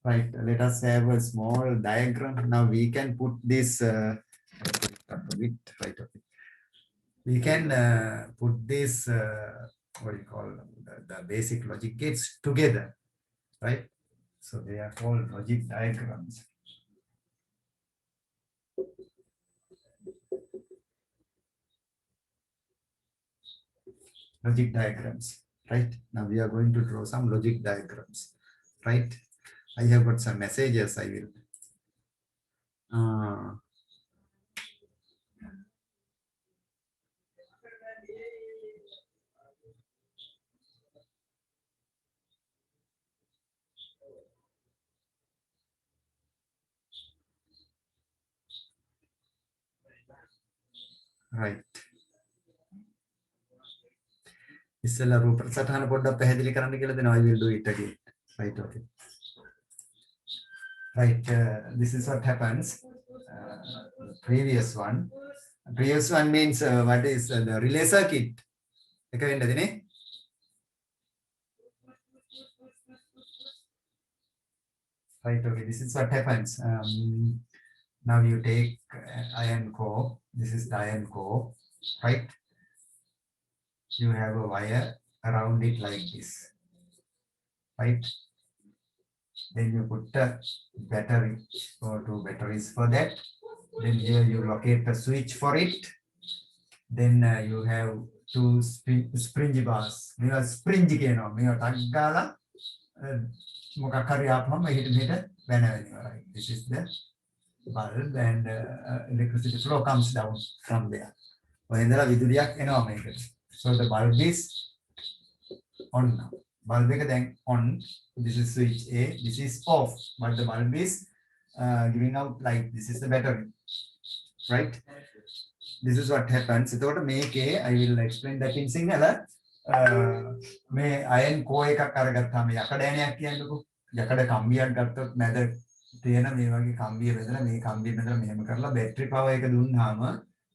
Right, let us have a small diagram. Now we can put this, right, okay. We can put this, what do you call the basic logic gates together, right? So they are called logic diagrams. Logic diagrams, right? Now we are going to draw some logic diagrams, right? I have got some messages. I will. right. ඉස්සෙල්ලා රූප සටහන පොඩ්ඩක් පැහැදිලි කරන්න කියලා දෙනවා. I will do it again. Right, okay. Right, this is what happens. Previous one. Previous one means what is the relay circuit. එක වෙන්නද නේ? Right, okay, this is what happens. Now you take iron core. This is the iron core, right? You have a wire around it like this, right? Then you put a battery or 2 batteries for that. Then here you locate a switch for it. Then you have 2 springy bars. Mega springy keno. Mega taggala මොකක් හරි ආපුවම මෙහෙට වෙනවා. Right? This is the bulb and electricity flow comes down from there. ඔය ඉඳලා විදුලියක් එනවා මේකට. So the bulb is on now. Bulb එක දැන් on. This is switch A. This is off. But the bulb is giving out light. This is the battery. Right? This is what happens. එතකොට මේකේ I will explain that in Sinhala. මේ iron core එකක් අරගත්තාම යකඩ කියන්නකෝ. යකඩ කම්බියක් ගත්තොත් මැද තියෙන මේ වගේ කම්බිය බෙදලා මේ කම්බිය බෙදලා මෙහෙම කරලා බැටරි පවර් එක දුන්නාම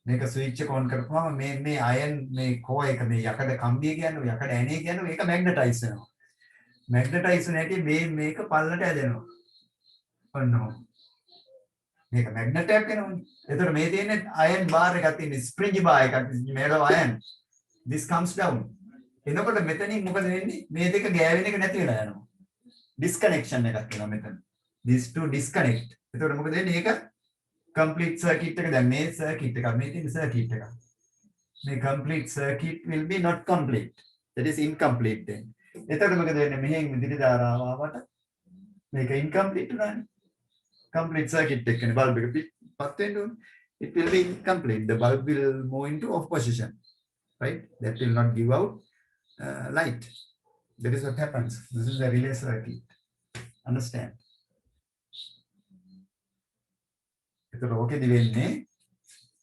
මේක ස්විච් එක ඔන් කරපුවාම මේ අයන් මේ කෝ එක මේ යකඩ කම්බිය කියන්නේ යකඩ ඇණේ කියන්නේ මේක මැග්නටයිස් වෙනවා. මැග්නටයිස් වෙන හැටි මේක පල්ලට ඇදෙනවා. ඔන්න මේක මැග්නට් එකක් වෙනවනේ. එතකොට මේ තියෙන්නේ අයන් බාර් එකක් තියෙන ස්ප්‍රින්ජි බාර් එකක් made of iron. This comes down. එනකොට මෙතනින් මොකද වෙන්නේ? මේ දෙක ගෑවෙන එක නැති වෙලා යනවා. Disconnection එකක් වෙනවා මෙතන. These two disconnect. එතකොට මොකද වෙන්නේ? ඒක complete circuit එක දැන් මේ circuit එක මේ තියෙන circuit එක. මේ complete circuit will be not complete. That is incomplete then. එතකොට මොකද වෙන්නේ? මෙහෙන් විදුලි ධාරාව ආවට මේක incomplete උනානේ. Complete circuit එකනේ bulb එක පත් වෙන්න ඕනේ. It will be incomplete. The bulb will move into off position. Right? That will not give out light. That is what happens. This is the relay circuit. Understand?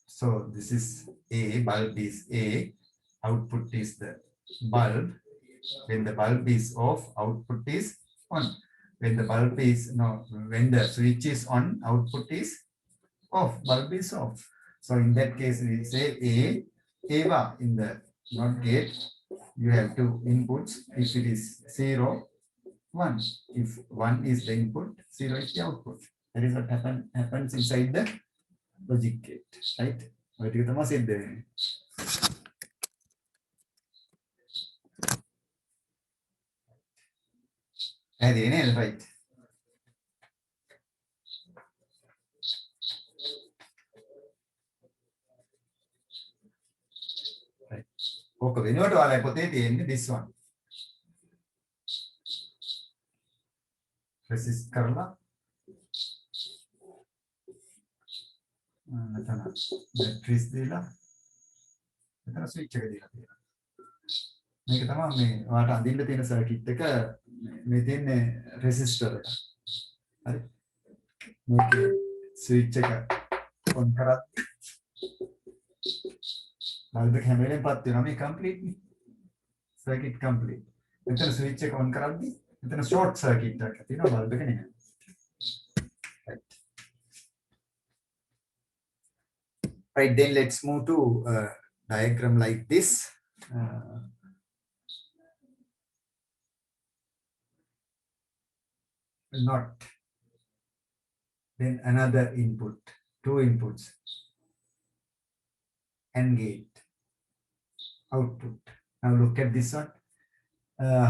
So this is A, bulb is A, output is the bulb. When the bulb is off, output is on. When the bulb is when the switch is on, output is off. Bulb is off. So in that case, we say A in the NOT gate. You have 2 inputs. If it is 0, 1. If 1 is the input, 0 is the output. That is what happens inside the logic gate, right? What you say there? Right. Okay, වෙනුවට ඔයාලා පොතේ තියෙන්නේ this one. Resist කරලා මෙතන batteries දීලා මෙතන switch එක දීලා තියෙනවා. මේක තමයි මේ ඔයාලට අඳින්න තියෙන circuit එක මේ තියෙන්නේ resistor එක. හරි. මේකේ switch එක on කරත් bulb එක හැම වෙලේම පත් වෙනවා මේ complete නේ. Circuit complete. මෙතන switch එක on කරද්දි මෙතන short circuit එකක් තියෙනවා bulb එක නෙමෙයි. Right. Right, then let's move to diagram like this. Not. Then another input, 2 inputs. AND gate. Output. Now look at this one.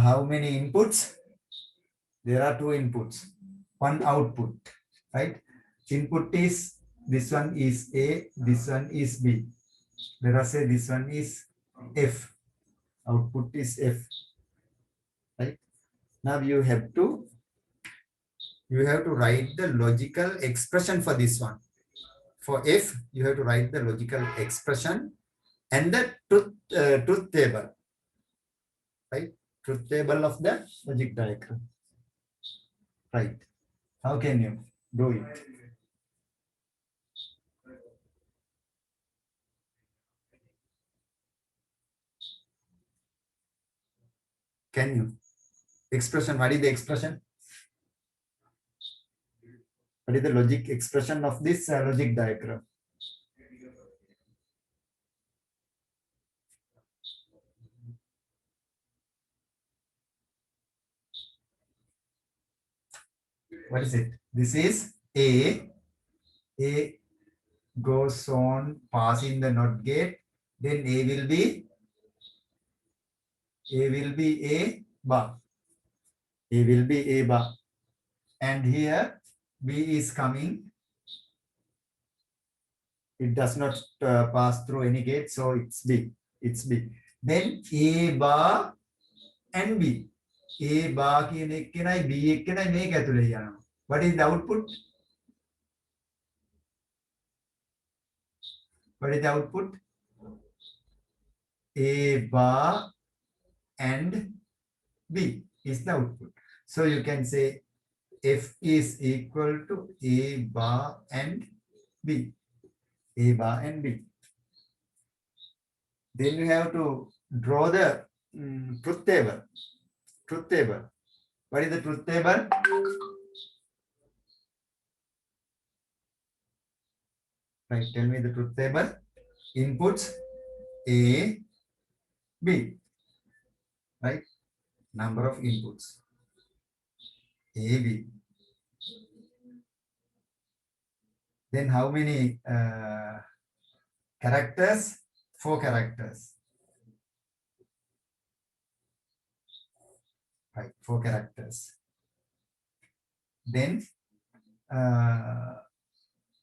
How many inputs? There are 2 inputs, 1 output, right? Input is, this one is A, this one is B. Let us say this one is F. Output is F, right? Now you have to write the logical expression for this one. For F, you have to write the logical expression and the truth table, right? Truth table of the logic diagram, right? How can you do it? Can you? Expression, what is the expression? What is the logic expression of this logic diagram? What is it? This is A. A goes on passing the NOT gate. Then A will be A bar. A will be A bar. And here B is coming. It does not pass through any gate, so it's B. It's B. Then A bar and B. A bar කියන එක්කෙනයි B එක්කෙනයි මේක ඇතුලේ යනවා. What is the output? What is the output? A bar and B is the output. So you can say F is equal to A bar and B. A bar and B. Then you have to draw the truth table. Truth table. What is the truth table? Right, tell me the truth table. Inputs A, B. Right? Number of inputs. A, B. Then how many characters? 4 characters. Right, 4 characters. Then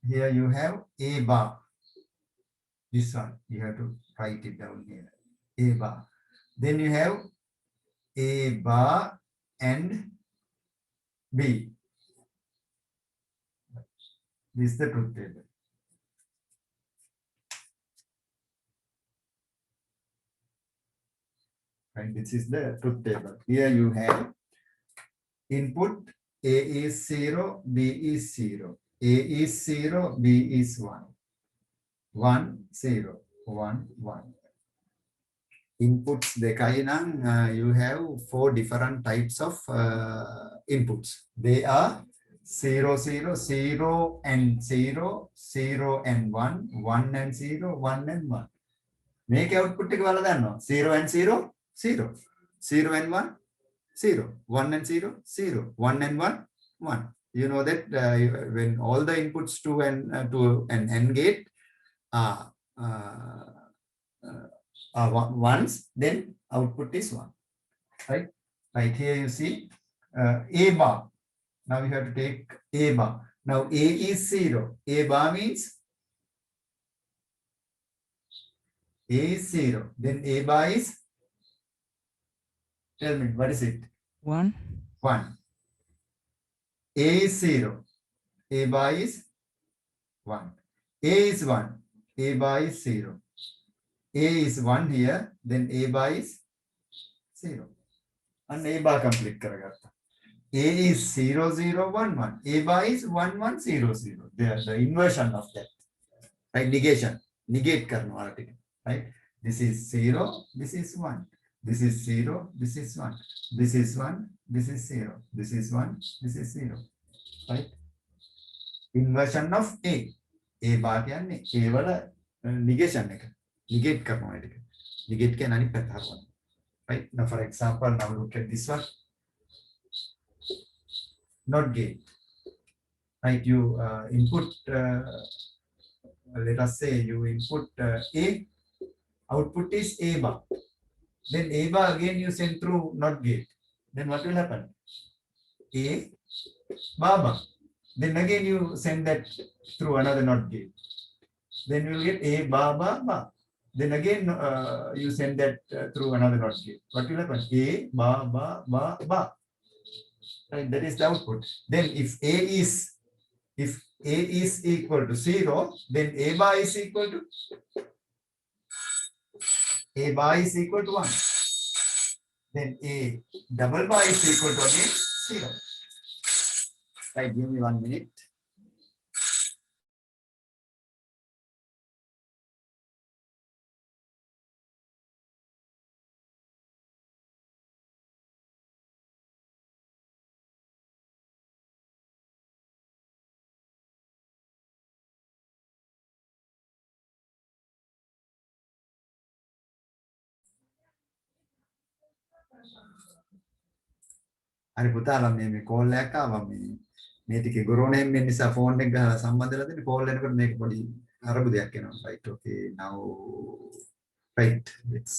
here you have A bar. This one, you have to write it down here. A bar. Then you have A bar and B. This is the truth table. Right, this is the truth table. Here you have input A is 0, B is 0. A is 0, B is 1. 1, 0, 1, 1. Inputs දෙකයි නම් you have 4 different types of inputs. They are 0, 0, 0 and 0, 0 and 1, 1 and 0, 1 and 1. Make output එක බලලා දන්නවා. 0 and 0, 0. 0 and 1, 0. 1 and 0, 0. 1 and 1, 1. You know that when all the inputs to an AND gate are ones, then output is 1. Right? Right here you see A bar. Now we have to take A bar. Now A is 0. A bar means A is 0. Then A bar is, tell me, what is it?
1.
1. A is 0. A bar is 1. A is 1. A bar is 0. A is 1 here. Then A bar is 0. And A bar complete karagata. A is 0, 0, 1, 1. A bar is 1, 1, 0, 0. The inversion of that. Right? Negation. Negate karno article. Right? This is 0. This is 1. This is 0. This is 1. This is 1. This is 0. This is 1. This is 0. Right? Inversion of A. A bar කියන්නේ A වල negation එක. Negate කරනවා ඒක. Negate කියන්නේ අනිත් පැත්ත හරවනවා. Right? Now for example, now look at this one. Not gate. Right? You input, let us say you input A, output is A bar. Then A bar again you send through not gate. Then what will happen? A bar bar. Then again you send that through another not gate. Then you will get A bar bar bar. Then again you send that through another not gate. What will happen? A bar bar bar bar. Right, that is the output. Then if A is equal to 0, then A bar is equal to 1. Then A double bar is equal to again 0. Right, give me 1 minute. හරි පුතාලා මේ call එකක් ආවා මේ ටිකේ ගොරෝනෙන් මේ නිසා phone එක ගහලා සම්බන්ධ වෙලා තියෙන කෝල් එනකොට මේක පොඩි අරබුදයක් එනවා. right okay now right let's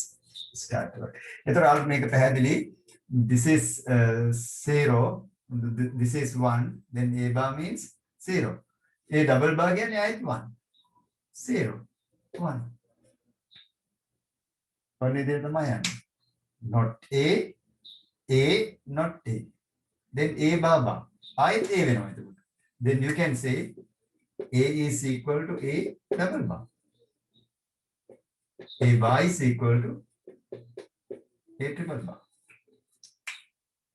start. එතකොට අල්ප මේක පැහැදිලි. This is 0, this is 1, then a bar means 0. A double bar කියන්නේ ආයෙත් 1. 0 1. ඔන්න ඉතින් තමයි යන්නේ. not a not a, then a bar bar ආයෙත් a වෙනවා එතකොට. then you can say a is equal to a double bar. A bar is equal to a triple bar.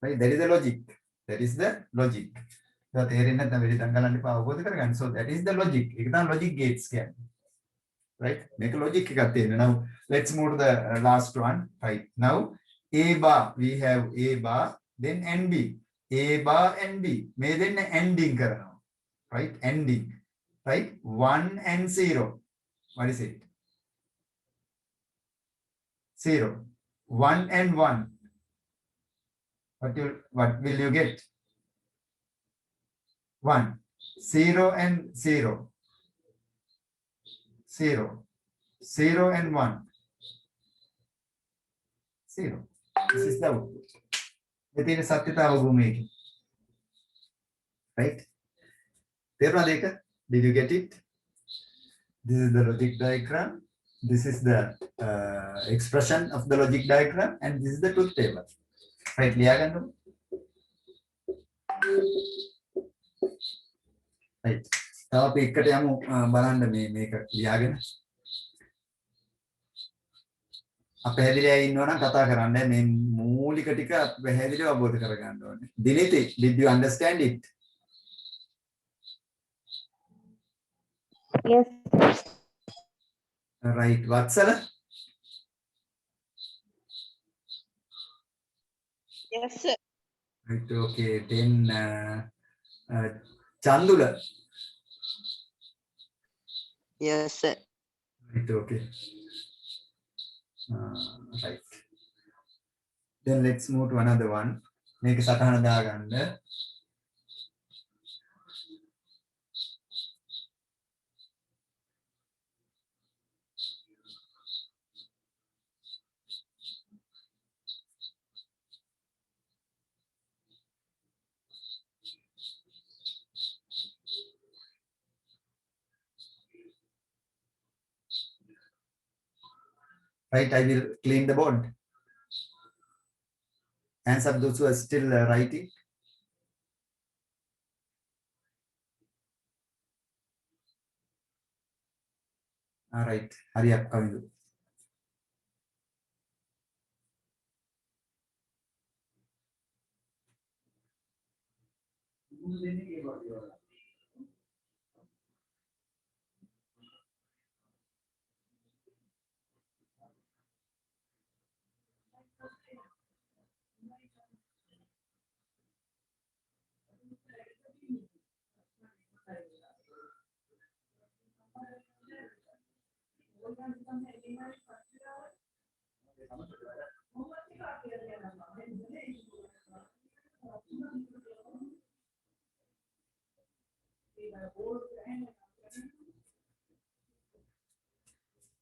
Right, that is the logic. That is the logic. So තේරෙන්නේ නැත්නම් වෙලි තංගලන්න එපා අවබෝධ කරගන්න. So that is the logic. ඒක තමයි logic gates කියන්නේ. Right, මේක logic එකක් තියෙනවා. Now let's move to the last one. Right, now a bar, we have a bar, then NB. A bar NB. මේ දෙන්න ending කරනවා. Right, ending. Right, 1 and 0. What is it? 0. 1 and 1. What will you get? 1. 0 and 0. 0. 0 and 1. 0. This is the output. Within Satyata Bhumiki. Right? Did you get it? This is the logic diagram. This is the expression of the logic diagram, and this is the truth table. Right, ලියාගන්න. Right. තව අපි එකට යමු බලන්න මේක ලියාගෙන. අපහැදිලිය ඉන්නවා නම් කතා කරන්න මේ මූලික ටික පැහැදිලිව අවබෝධ කරගන්න ඕනේ. Diniti, did you understand it?
Yes.
Right, Vatsala?
Yes, sir.
Right, okay. Then Chandula.
Yes, sir.
Right, okay. Right. Then let's move to another one. Make a සටහන දාගන්න. Right, I will clean the board. Hands up those who are still writing. All right, hurry up, Kavindu.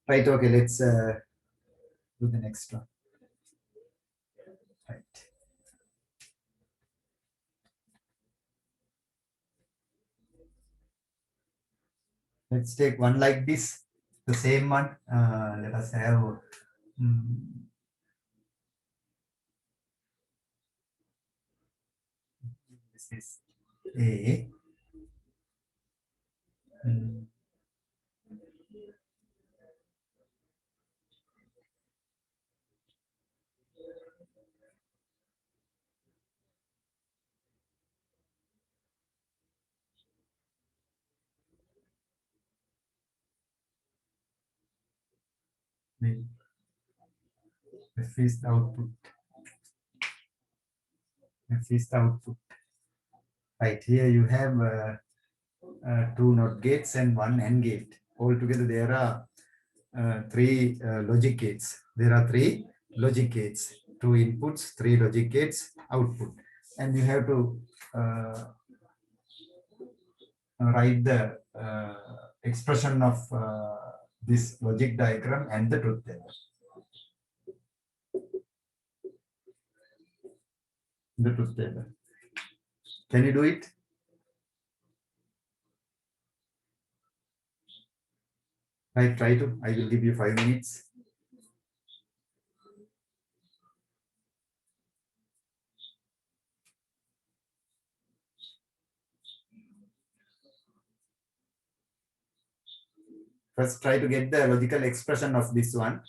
Right, okay, let's do the next one. Right. Let's take one like this, the same one. Let us have this is A. F is the output. F is the output. Right, here you have 2 NOT gates and 1 AND gate. Altogether there are 3 logic gates. There are 3 logic gates. 2 inputs, 3 logic gates, output. And you have to write the expression of this logic diagram and the truth table. The truth table. Can you do it? Right, try to. I will give you 5 minutes. First, try to get the logical expression of this one.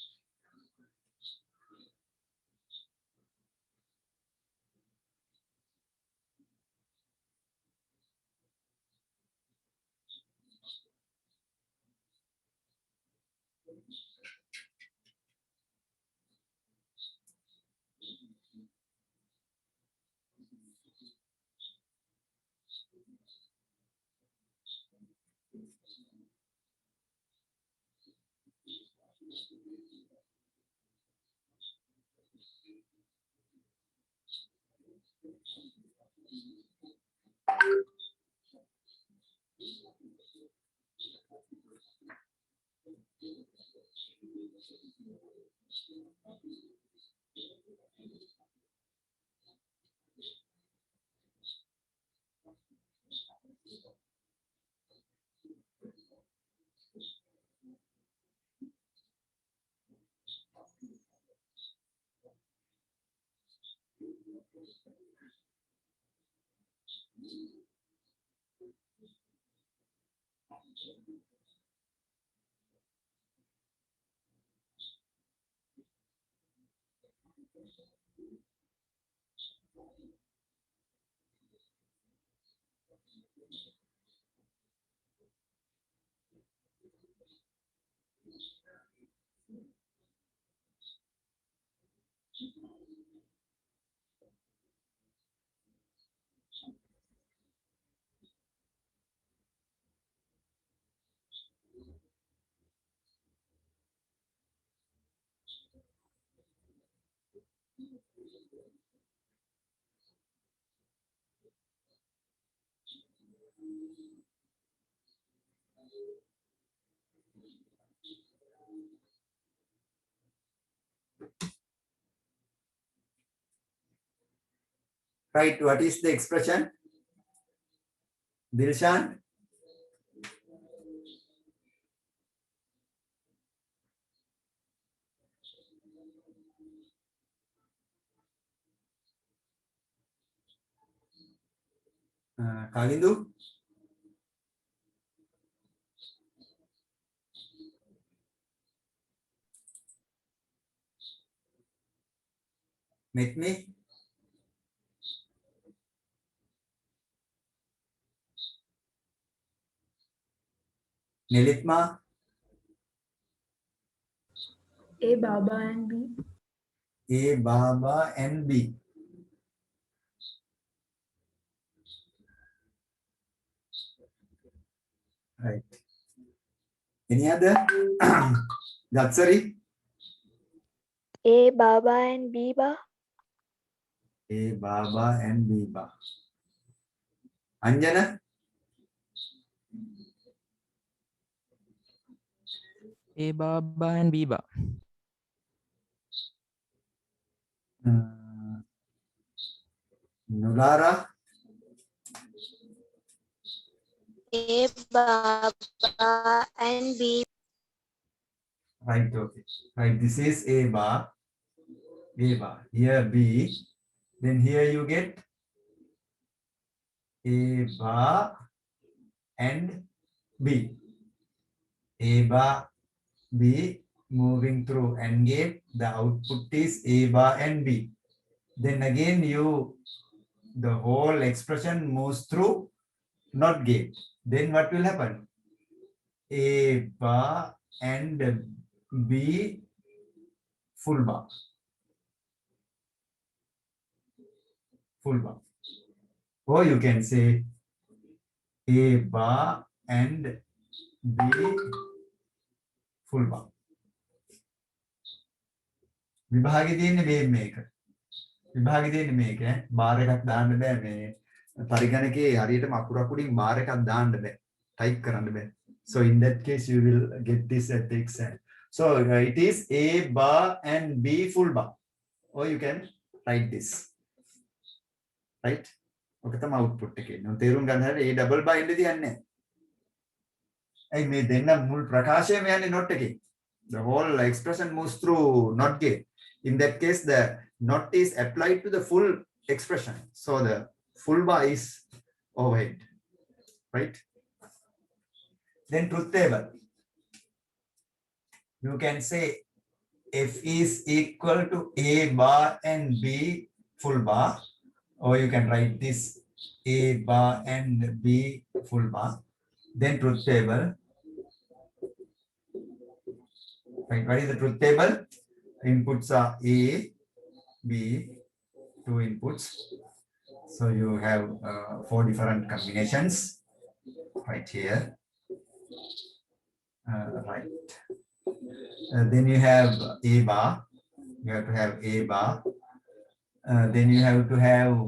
Right, what is the expression? Dilshan? Kalindu? Meet me? Nilitma?
A, Baba and B.
A, Baba and B. Right. Any other? Datsari?
A, Baba and Biba.
A, Baba and Biba. Anjana?
A, Baba and Biba.
Nulara?
A, Baba and B.
Right, okay. Right, this is A bar. A bar. Here B. Then here you get A bar and B. A bar, B moving through AND gate. The output is A bar and B. Then again the whole expression moves through NOT gate. Then what will happen? A bar and B full bar. Full bar. Or you can say A bar and B full bar. විභාගේ තියෙන්නේ මේ මේක. විභාගෙ තියෙන්නේ මේක ඈ. Bar එකක් දාන්න බෑ මේ පරිගණකයේ හරියටම අකුරු අකුරින් බාර් එකක් දාන්න බෑ. ටයිප් කරන්න බෑ. So in that case you will get this at the exam. So it is A bar and B full bar. Or you can write this. Right? ඔක තමයි output එකේ. නෝ තේරුම් ගන්න හැටි A double bar ඉන්න තියන්නේ නැහැ. ඇයි මේ දෙන්න මුල් ප්‍රකාශයම යන්නේ not එකේ. The whole expression moves through not gate. In that case, the not is applied to the full expression. So the full bar is overhead, right? Then truth table. You can say F is equal to A bar and B full bar, or you can write this A bar and B full bar. Then truth table. Right, what is the truth table? Inputs are A, B, 2 inputs. So you have 4 different combinations right here. Right. Then you have A bar. You have to have A bar. Then you have to have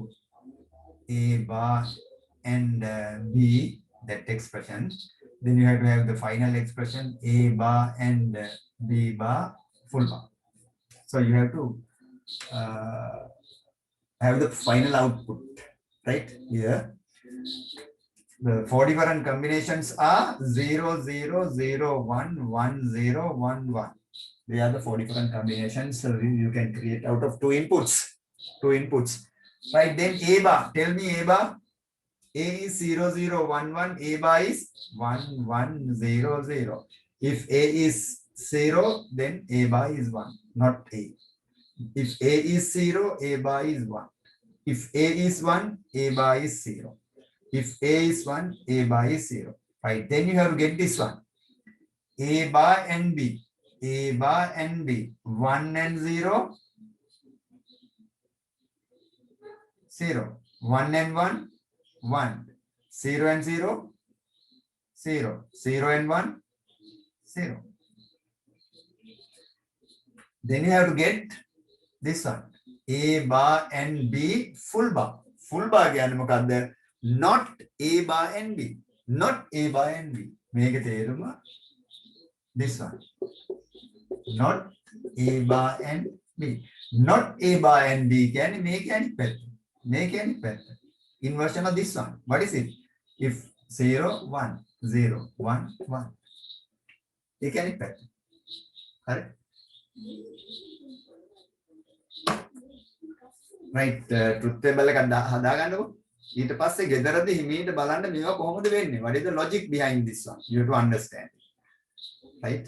A bar and B, that expression. Then you have to have the final expression A bar and B bar full bar. So you have to have the final output right here. The 4 different combinations are 0, 0, 0, 1, 1, 0, 1, 1. They are the 4 different combinations. So you can create out of 2 inputs. 2 inputs. Right, then A bar. Tell me A bar. A is 0, 0, 1, 1. A bar is 1, 1, 0, 0. If A is 0, then A bar is 1, not A. If A is 0, A bar is 1. If A is 1, A bar is 0. If A is 1, A bar is 0. Right, then you have to get this one. A bar and B. A bar and B. 1 and 0. 0. 1 and 1. 1. 0 and 0. 0. 0 and 1. 0. Then you have to get this one. A bar and B full bar. Full bar කියන්නේ මොකක්ද? Not A bar and B. Not A bar and B. මේක තේරුම this one. Not A bar and B. Not A bar and B කියන්නේ මේක අනිත් පැත්ත. මේක අනිත් පැත්ත. Inversion of this one. What is it? If 0, 1, 0, 1, 1. ඒක අනිත් පැත්ත. හරි? Right, truth table එක හදාගන්නකො. ඊට පස්සේ ගෙදරදී හිමීට බලන්න මේවා කොහොමද වෙන්නේ? What is the logic behind this one? You have to understand. Right?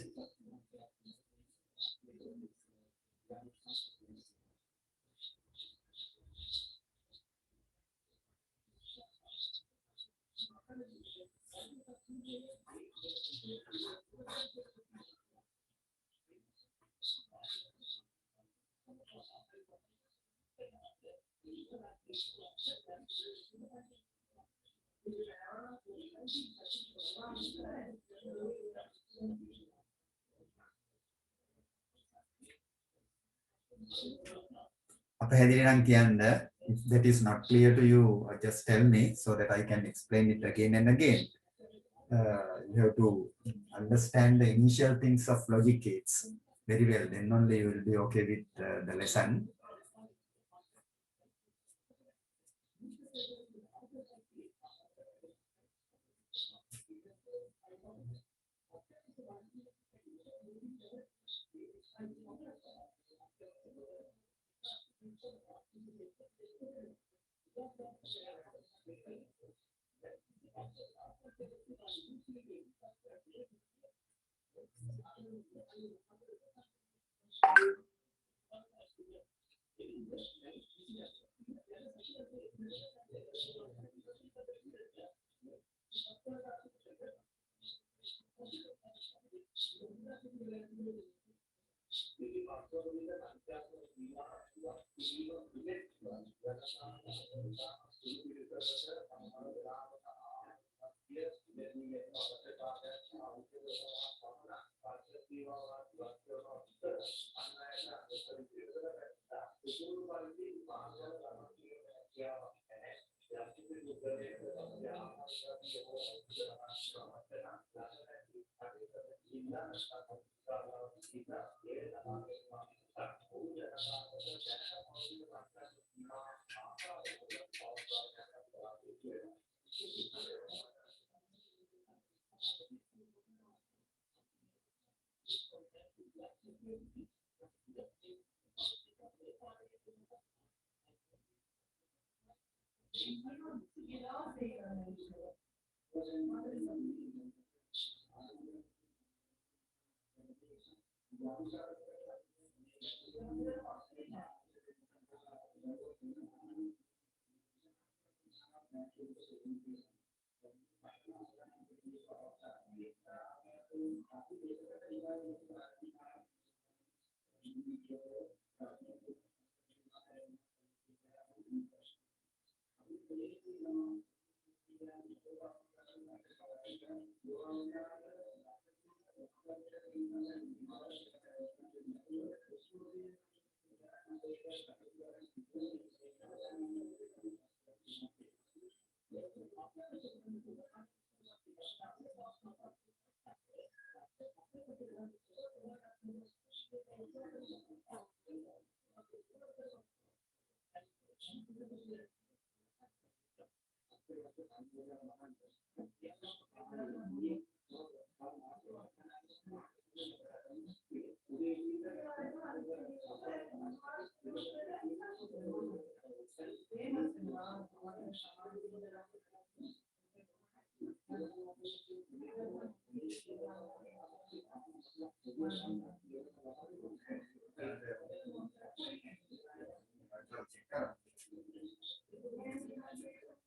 අපහැදිලි නම් කියන්න. If that is not clear to you, just tell me so that I can explain it again and again. You have to understand the initial things of logic gates very well. Then only you will be okay with the lesson.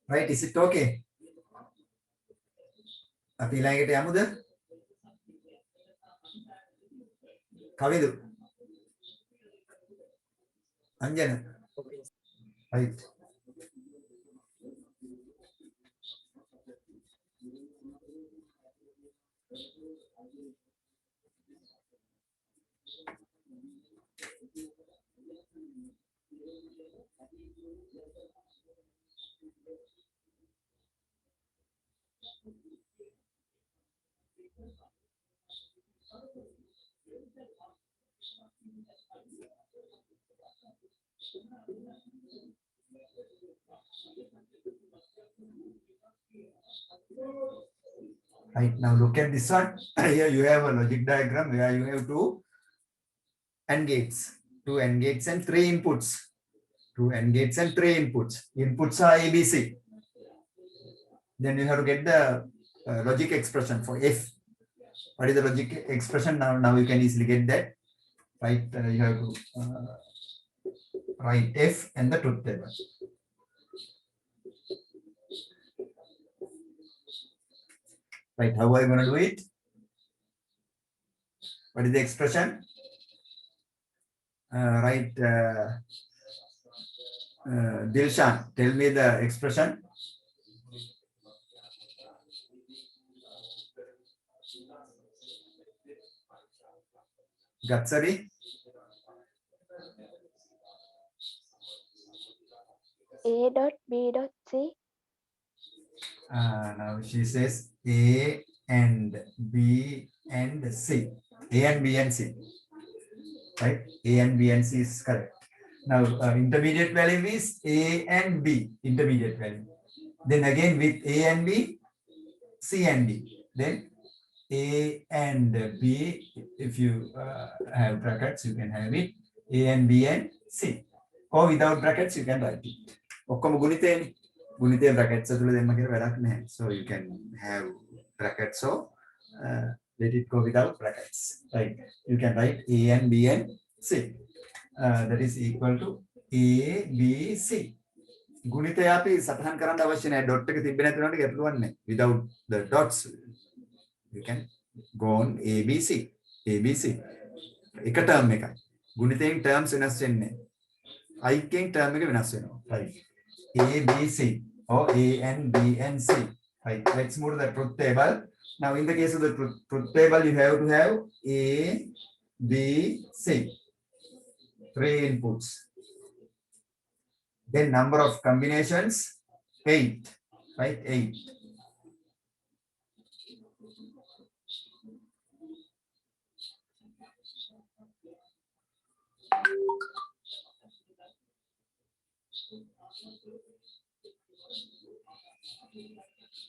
Right, is it okay? අපි ඊළඟට යමුද? කවිදු. අංජන. Right. Right, now look at this one. Here you have a logic diagram where you have two AND gates. Two AND gates and three inputs. Two AND gates and three inputs. Inputs are ABC. Then you have to get the logic expression for F. What is the logic expression? Now you can easily get that. Right, you have to write F and the truth table. Right, how are you going to do it? What is the expression? Right, Dilshan, tell me the expression. Gatsari?
A dot B dot C.
Now she says A and B and C. A and B and C. Right? A and B and C is correct. Now intermediate value is A and B. Intermediate value. Then again with A and B, C and D. Then A and B. If you have brackets, you can have it. A and B and C. Or without brackets, you can write it. ඔක්කොම ගුණිතේනේ. ගුණිතේ brackets ඇතුළේ දෙන්න කියලා වැඩක් නැහැ. So you can have brackets, so let it go without brackets. Right? You can write A and B and C. That is equal to A, B, C. ගුණිතය අපි සටහන් කරන්න අවශ්‍ය නැහැ. dot එක තිබ්බේ නැති වුණාට ගැටලුවක් නැහැ. Without the dots, you can go on A, B, C. A, B, C. එක term එකයි. ගුණිතයෙන් terms වෙනස් වෙන්නේ නැහැ. I එකෙන් term එක වෙනස් වෙනවා. Right? A, B, C, or A and B and C. Right. Let's move to the truth table. Now, in the case of the truth table, you have to have A, B, C. Three inputs. Then number of combinations, 8. Right? 8.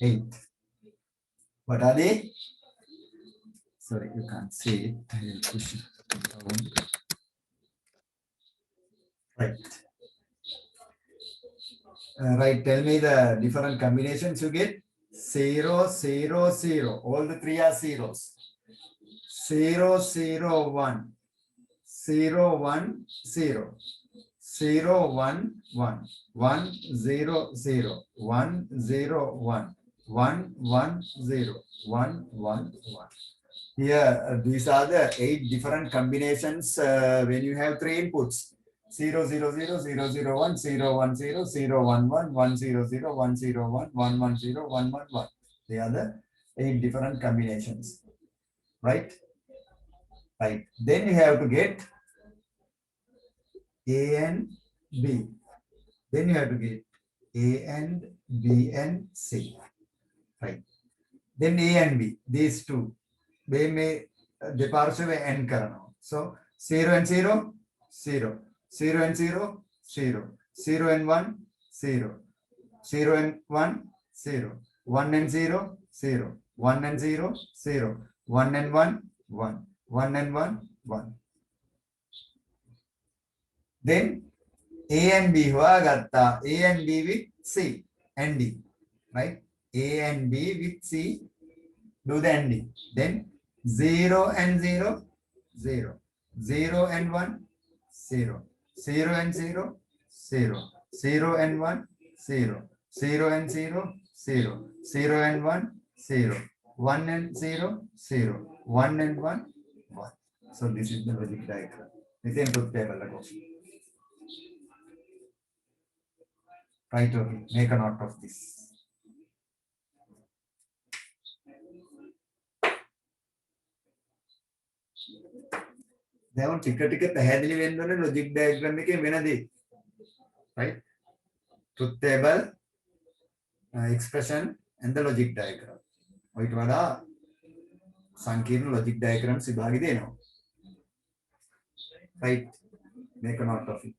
Eight. What are they? Sorry, you can't see it. I will push it down. Right. Right, tell me the different combinations you get. 0, 0, 0. All the three are zeros. 0, 0, 1. 0, 1, 0. 0, 1, 1. 1, 0, 0. 1, 0, 1. 1, 1, 0. 1, 1, 1. Here, these are the 8 different combinations when you have 3 inputs. 0, 0, 0, 0, 0, 1, 0, 1, 0, 0, 1, 1, 1, 0, 0, 1, 0, 1, 1, 1, 0, 1, 1, 1. They are the 8 different combinations. Right? Right. Then you have to get A and B. Then you have to get A and B and C. Right. Then A and B, these two. They may departure n karano. So 0 and 0, 0. 0 and 0, 0. 0 and 1, 0. 0 and 1, 0. 1 and 0, 0. 1 and 0, 0. 1 and 1, 1. 1 and 1, 1. Then A and B huagatta. A and B with C and D. Right? A and B with C. Do the ending. Then 0 and 0, 0. 0 and 1, 0. 0 and 0, 0. 0 and 1, 0. 0 and 0, 0. 0 and 1, 0. 1 and 0, 0. 1 and 1, 1. So this is the logic diagram. This is truth table. Right, okay. Make a note of this. දැන් ටික පැහැදිලි වෙන්න ඕනේ logic diagram එකේ වෙන දේ. Right? Truth table, expression and the logic diagram. ඔයිට වඩා සංකීර්ණ logic diagrams විභාගෙ දෙනවා. Right? Make a note of it.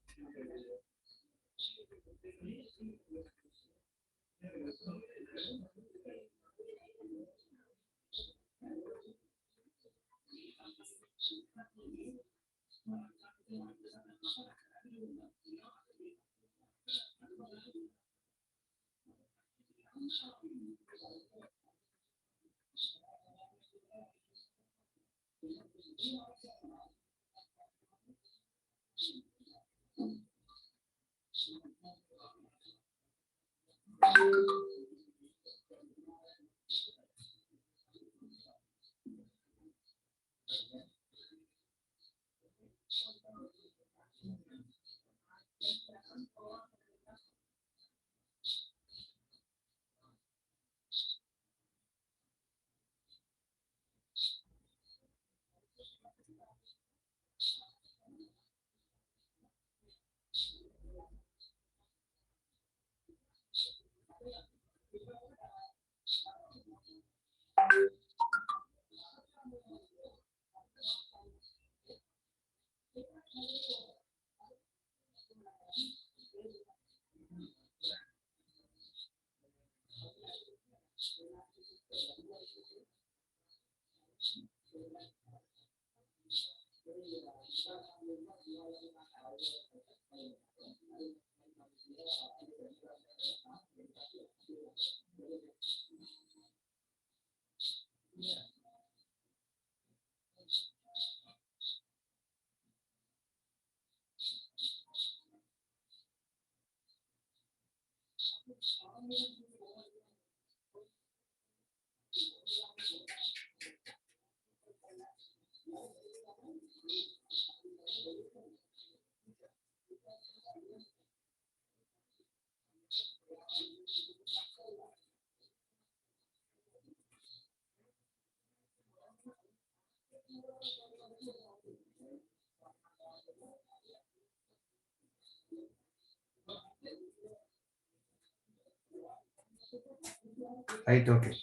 Right, okay.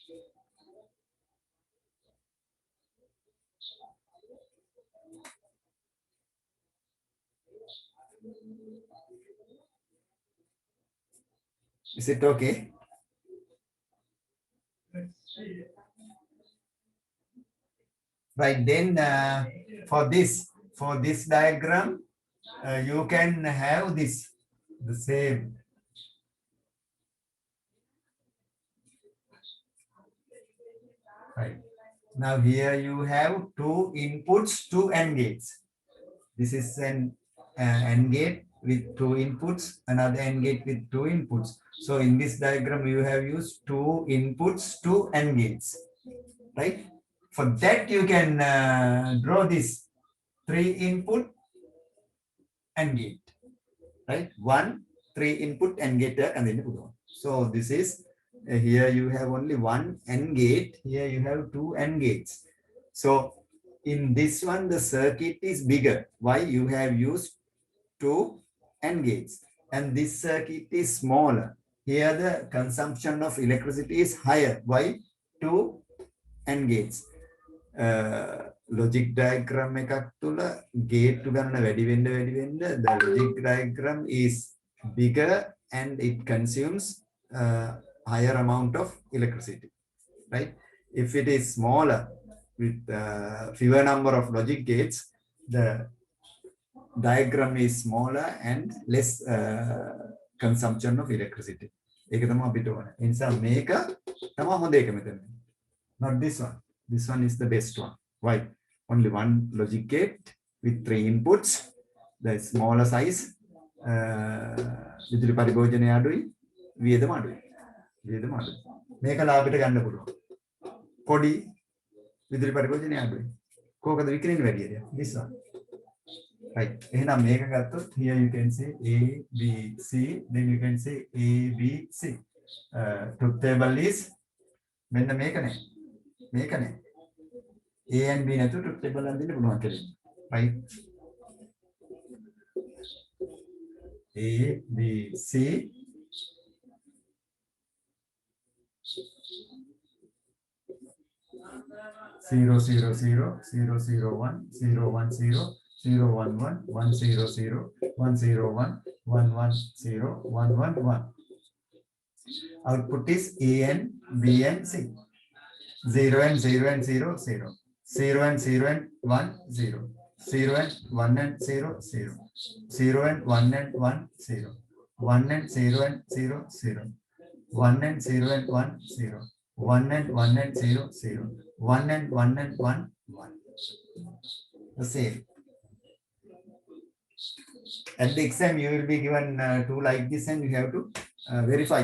Is it okay? Right, then for this diagram, you can have this, the same. Right. Now here you have two inputs, two AND gates. This is an AND gate with two inputs, another AND gate with two inputs. So in this diagram, you have used two inputs, two AND gates, right? For that, you can draw this 3 input AND gate, right? 1, 3 input AND gate, and then so this is here you have only one AND gate. Here you have two AND gates. So in this one, the circuit is bigger. Why? You have used two AND gates, and this circuit is smaller. Here the consumption of electricity is higher. Why? Two AND gates. Logic diagram එකක් තුල gate ගණන වැඩි වෙන්න the logic diagram is bigger and it consumes higher amount of electricity, right? If it is smaller with fewer number of logic gates, the diagram is smaller and less consumption of electricity. ඒක තමයි අපිට ඕනේ. ඒ නිසා මේක තමයි හොඳ එක මෙතන. Not this one. This one is the best one. Why? Only one logic gate with 3 inputs. The smaller size. විදුලි පරිභෝජනය අඩුයි. වියදම අඩුයි. මේක ලාභයට ගන්න පුළුවන්. පොඩි විදුලි පරිභෝජනය අඩුයි. කෝකද විකිරෙන්නේ වැඩිද? This one. Right. එහෙනම් මේක ගත්තොත් here you can say A, B, C. Then you can say A, B, C. Truth table is මෙන්න මේකනේ. මේකනේ. A and B නැතුව truth table එකක් දෙන්න පුළුවන් කියලා. Right. A, B, C. 0, 0, 0, 0, 0, 1, 0, 1, 0, 0, 1, 1, 1, 0, 0, 1, 0, 1, 1, 1, 0, 1, 1, 1. Output is A and B and C. 0 and 0 and 0, 0. 0 and 0 and 1, 0. 0 and 1 and 0, 0. 0 and 1 and 1, 0. 1 and 0 and 0, 0. 1 and 0 and 1, 0. 1 and 1 and 0, 0. 1 and 1 and 1, 1. The same. At the exam, you will be given two like this, and you have to verify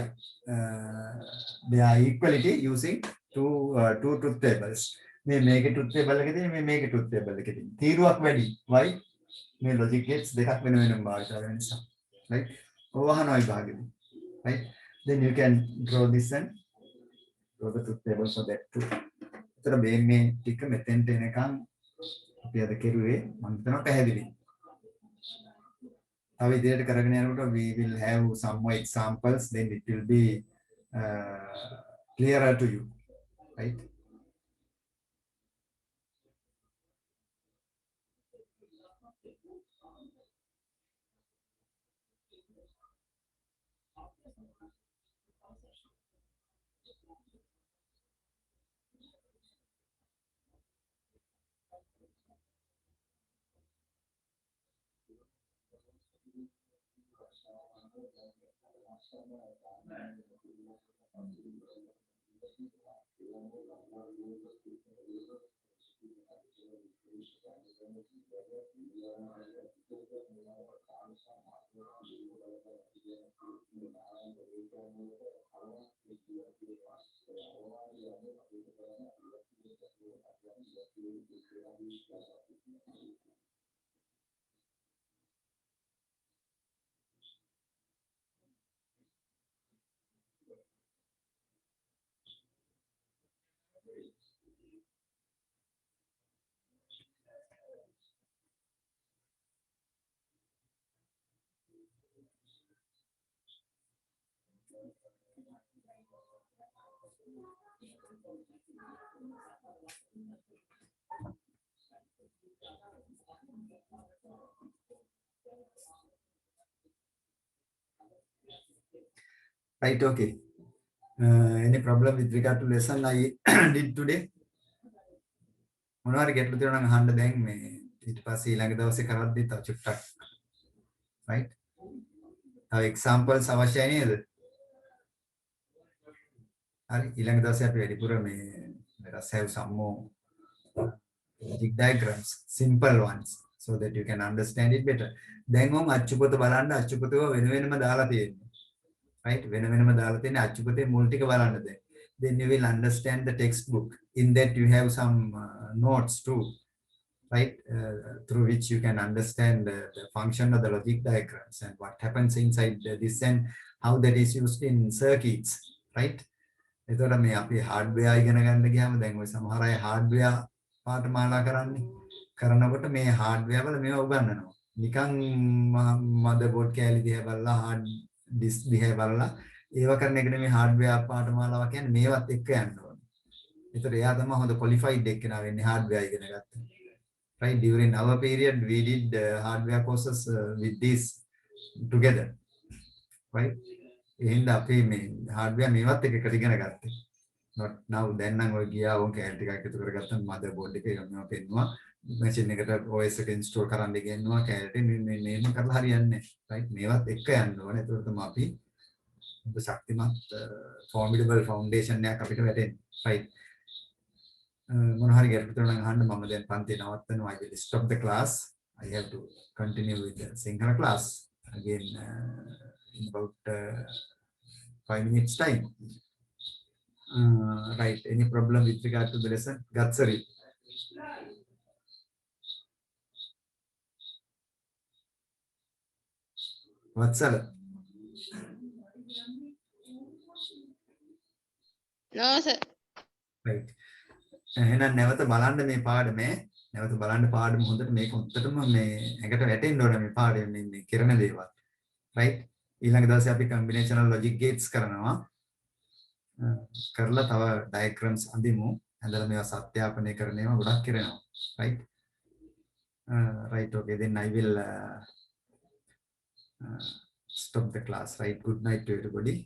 their equality using two truth tables. මේ මේකේ truth table එකේ තියෙන මේ මේකේ truth table එකේ තියෙන තීරුවක් වැඩි. Why? මේ logic gates දෙකක් වෙන වෙනම භාවිත වෙන නිසා. Right? ඔවහනවා විභාගෙදී. Right? Then you can draw this and draw the truth table for that too. ඒතර මේ ටික මෙතෙන්ට එනකන් අපි අද කෙරුවේ මම හිතනවා පැහැදිලි. තව ඉදිරියට කරගෙන යනකොට we will have some more examples, then it will be clearer to you, right? Right, okay. Any problem with regard to lesson I did today? මොනවාරි ගැටලු තියෙනවා නම් අහන්න දැන් මේ ඊට පස්සේ ඊළඟ දවසේ කරද්දි තව චුට්ටක් right තව examples අවශ්‍යයි නේද හරි ඊළඟ දවසේ අපි වැඩිපුර මේ let us have some more logic diagrams simple ones so that you can understand it better දැන් ඔම් අච්චුපොත බලන්න අච්චුපොතව වෙන වෙනම දාලා තියෙනවා right වෙන වෙනම දාලා තියෙන අච්චුපොතේ මුල් ටික බලන්න දැන් then you will understand the textbook in that you have some notes too right through which you can understand the function of the logic diagrams and what happens inside this and how that is used in circuits right එතකොට මේ අපි hardware ඉගෙන ගන්න ගියාම දැන් ඔය සමහර අය hardware පාඨමාලා කරනකොට මේ hardware වල මේවා උගන්වනවා නිකන් motherboard කැලි දිහා බලලා hard disk දිහා බලලා ඒවා කරන එක නෙමෙයි hardware පාඨමාලාව කියන්නේ මේවත් එක්ක යන්න ඕනේ. ඒතර එයා තමයි හොඳ qualified එක්කෙනා වෙන්නේ hardware ඉගෙන ගත්තා. Right during our period we did hardware courses with this together. Right? එහෙනම් අපි මේ hardware මේවත් එක්ක ඉගෙන ගත්තා. Not now then නම් ඔය ගියා ඕක කැලි ටිකක් එකතු කරගත්තා motherboard එක මේවා පෙන්නුවා. machine එකට OS එක install කරන්න ගෙන්නවා කැලේ මේම කරලා හරියන්නේ නැහැ. Right? මේවත් එක්ක යන්න ඕනේ. ඒතකොට තමයි අපි ශක්තිමත් formidable foundation එකක් අපිට වැටෙන්නේ right මොන හරි ගැටලු තියෙනවා නම් අහන්න මම දැන් පන්ති නවත්තනවා I will stop the class I have to continue with the Sinhala class again in about 5 minutes time right any problem with regard to the lesson Gatsari Vatsala
No, sir.
right එහෙනම් නැවත බලන්න මේ පාඩමේ නැවත බලන්න පාඩම හොඳට මේක උත්තරම මේ එකට වැටෙන්න ඕන මේ පාඩමේ මේ කරන දේවල් right ඊළඟ දවසේ අපි combinational logic gates කරනවා කරලා තව diagrams අඳිමු ඇඳලා මේවා සත්‍යාපනය කරන ඒවා ගොඩක් කරනවා right right okay then I will stop the class right good night to everybody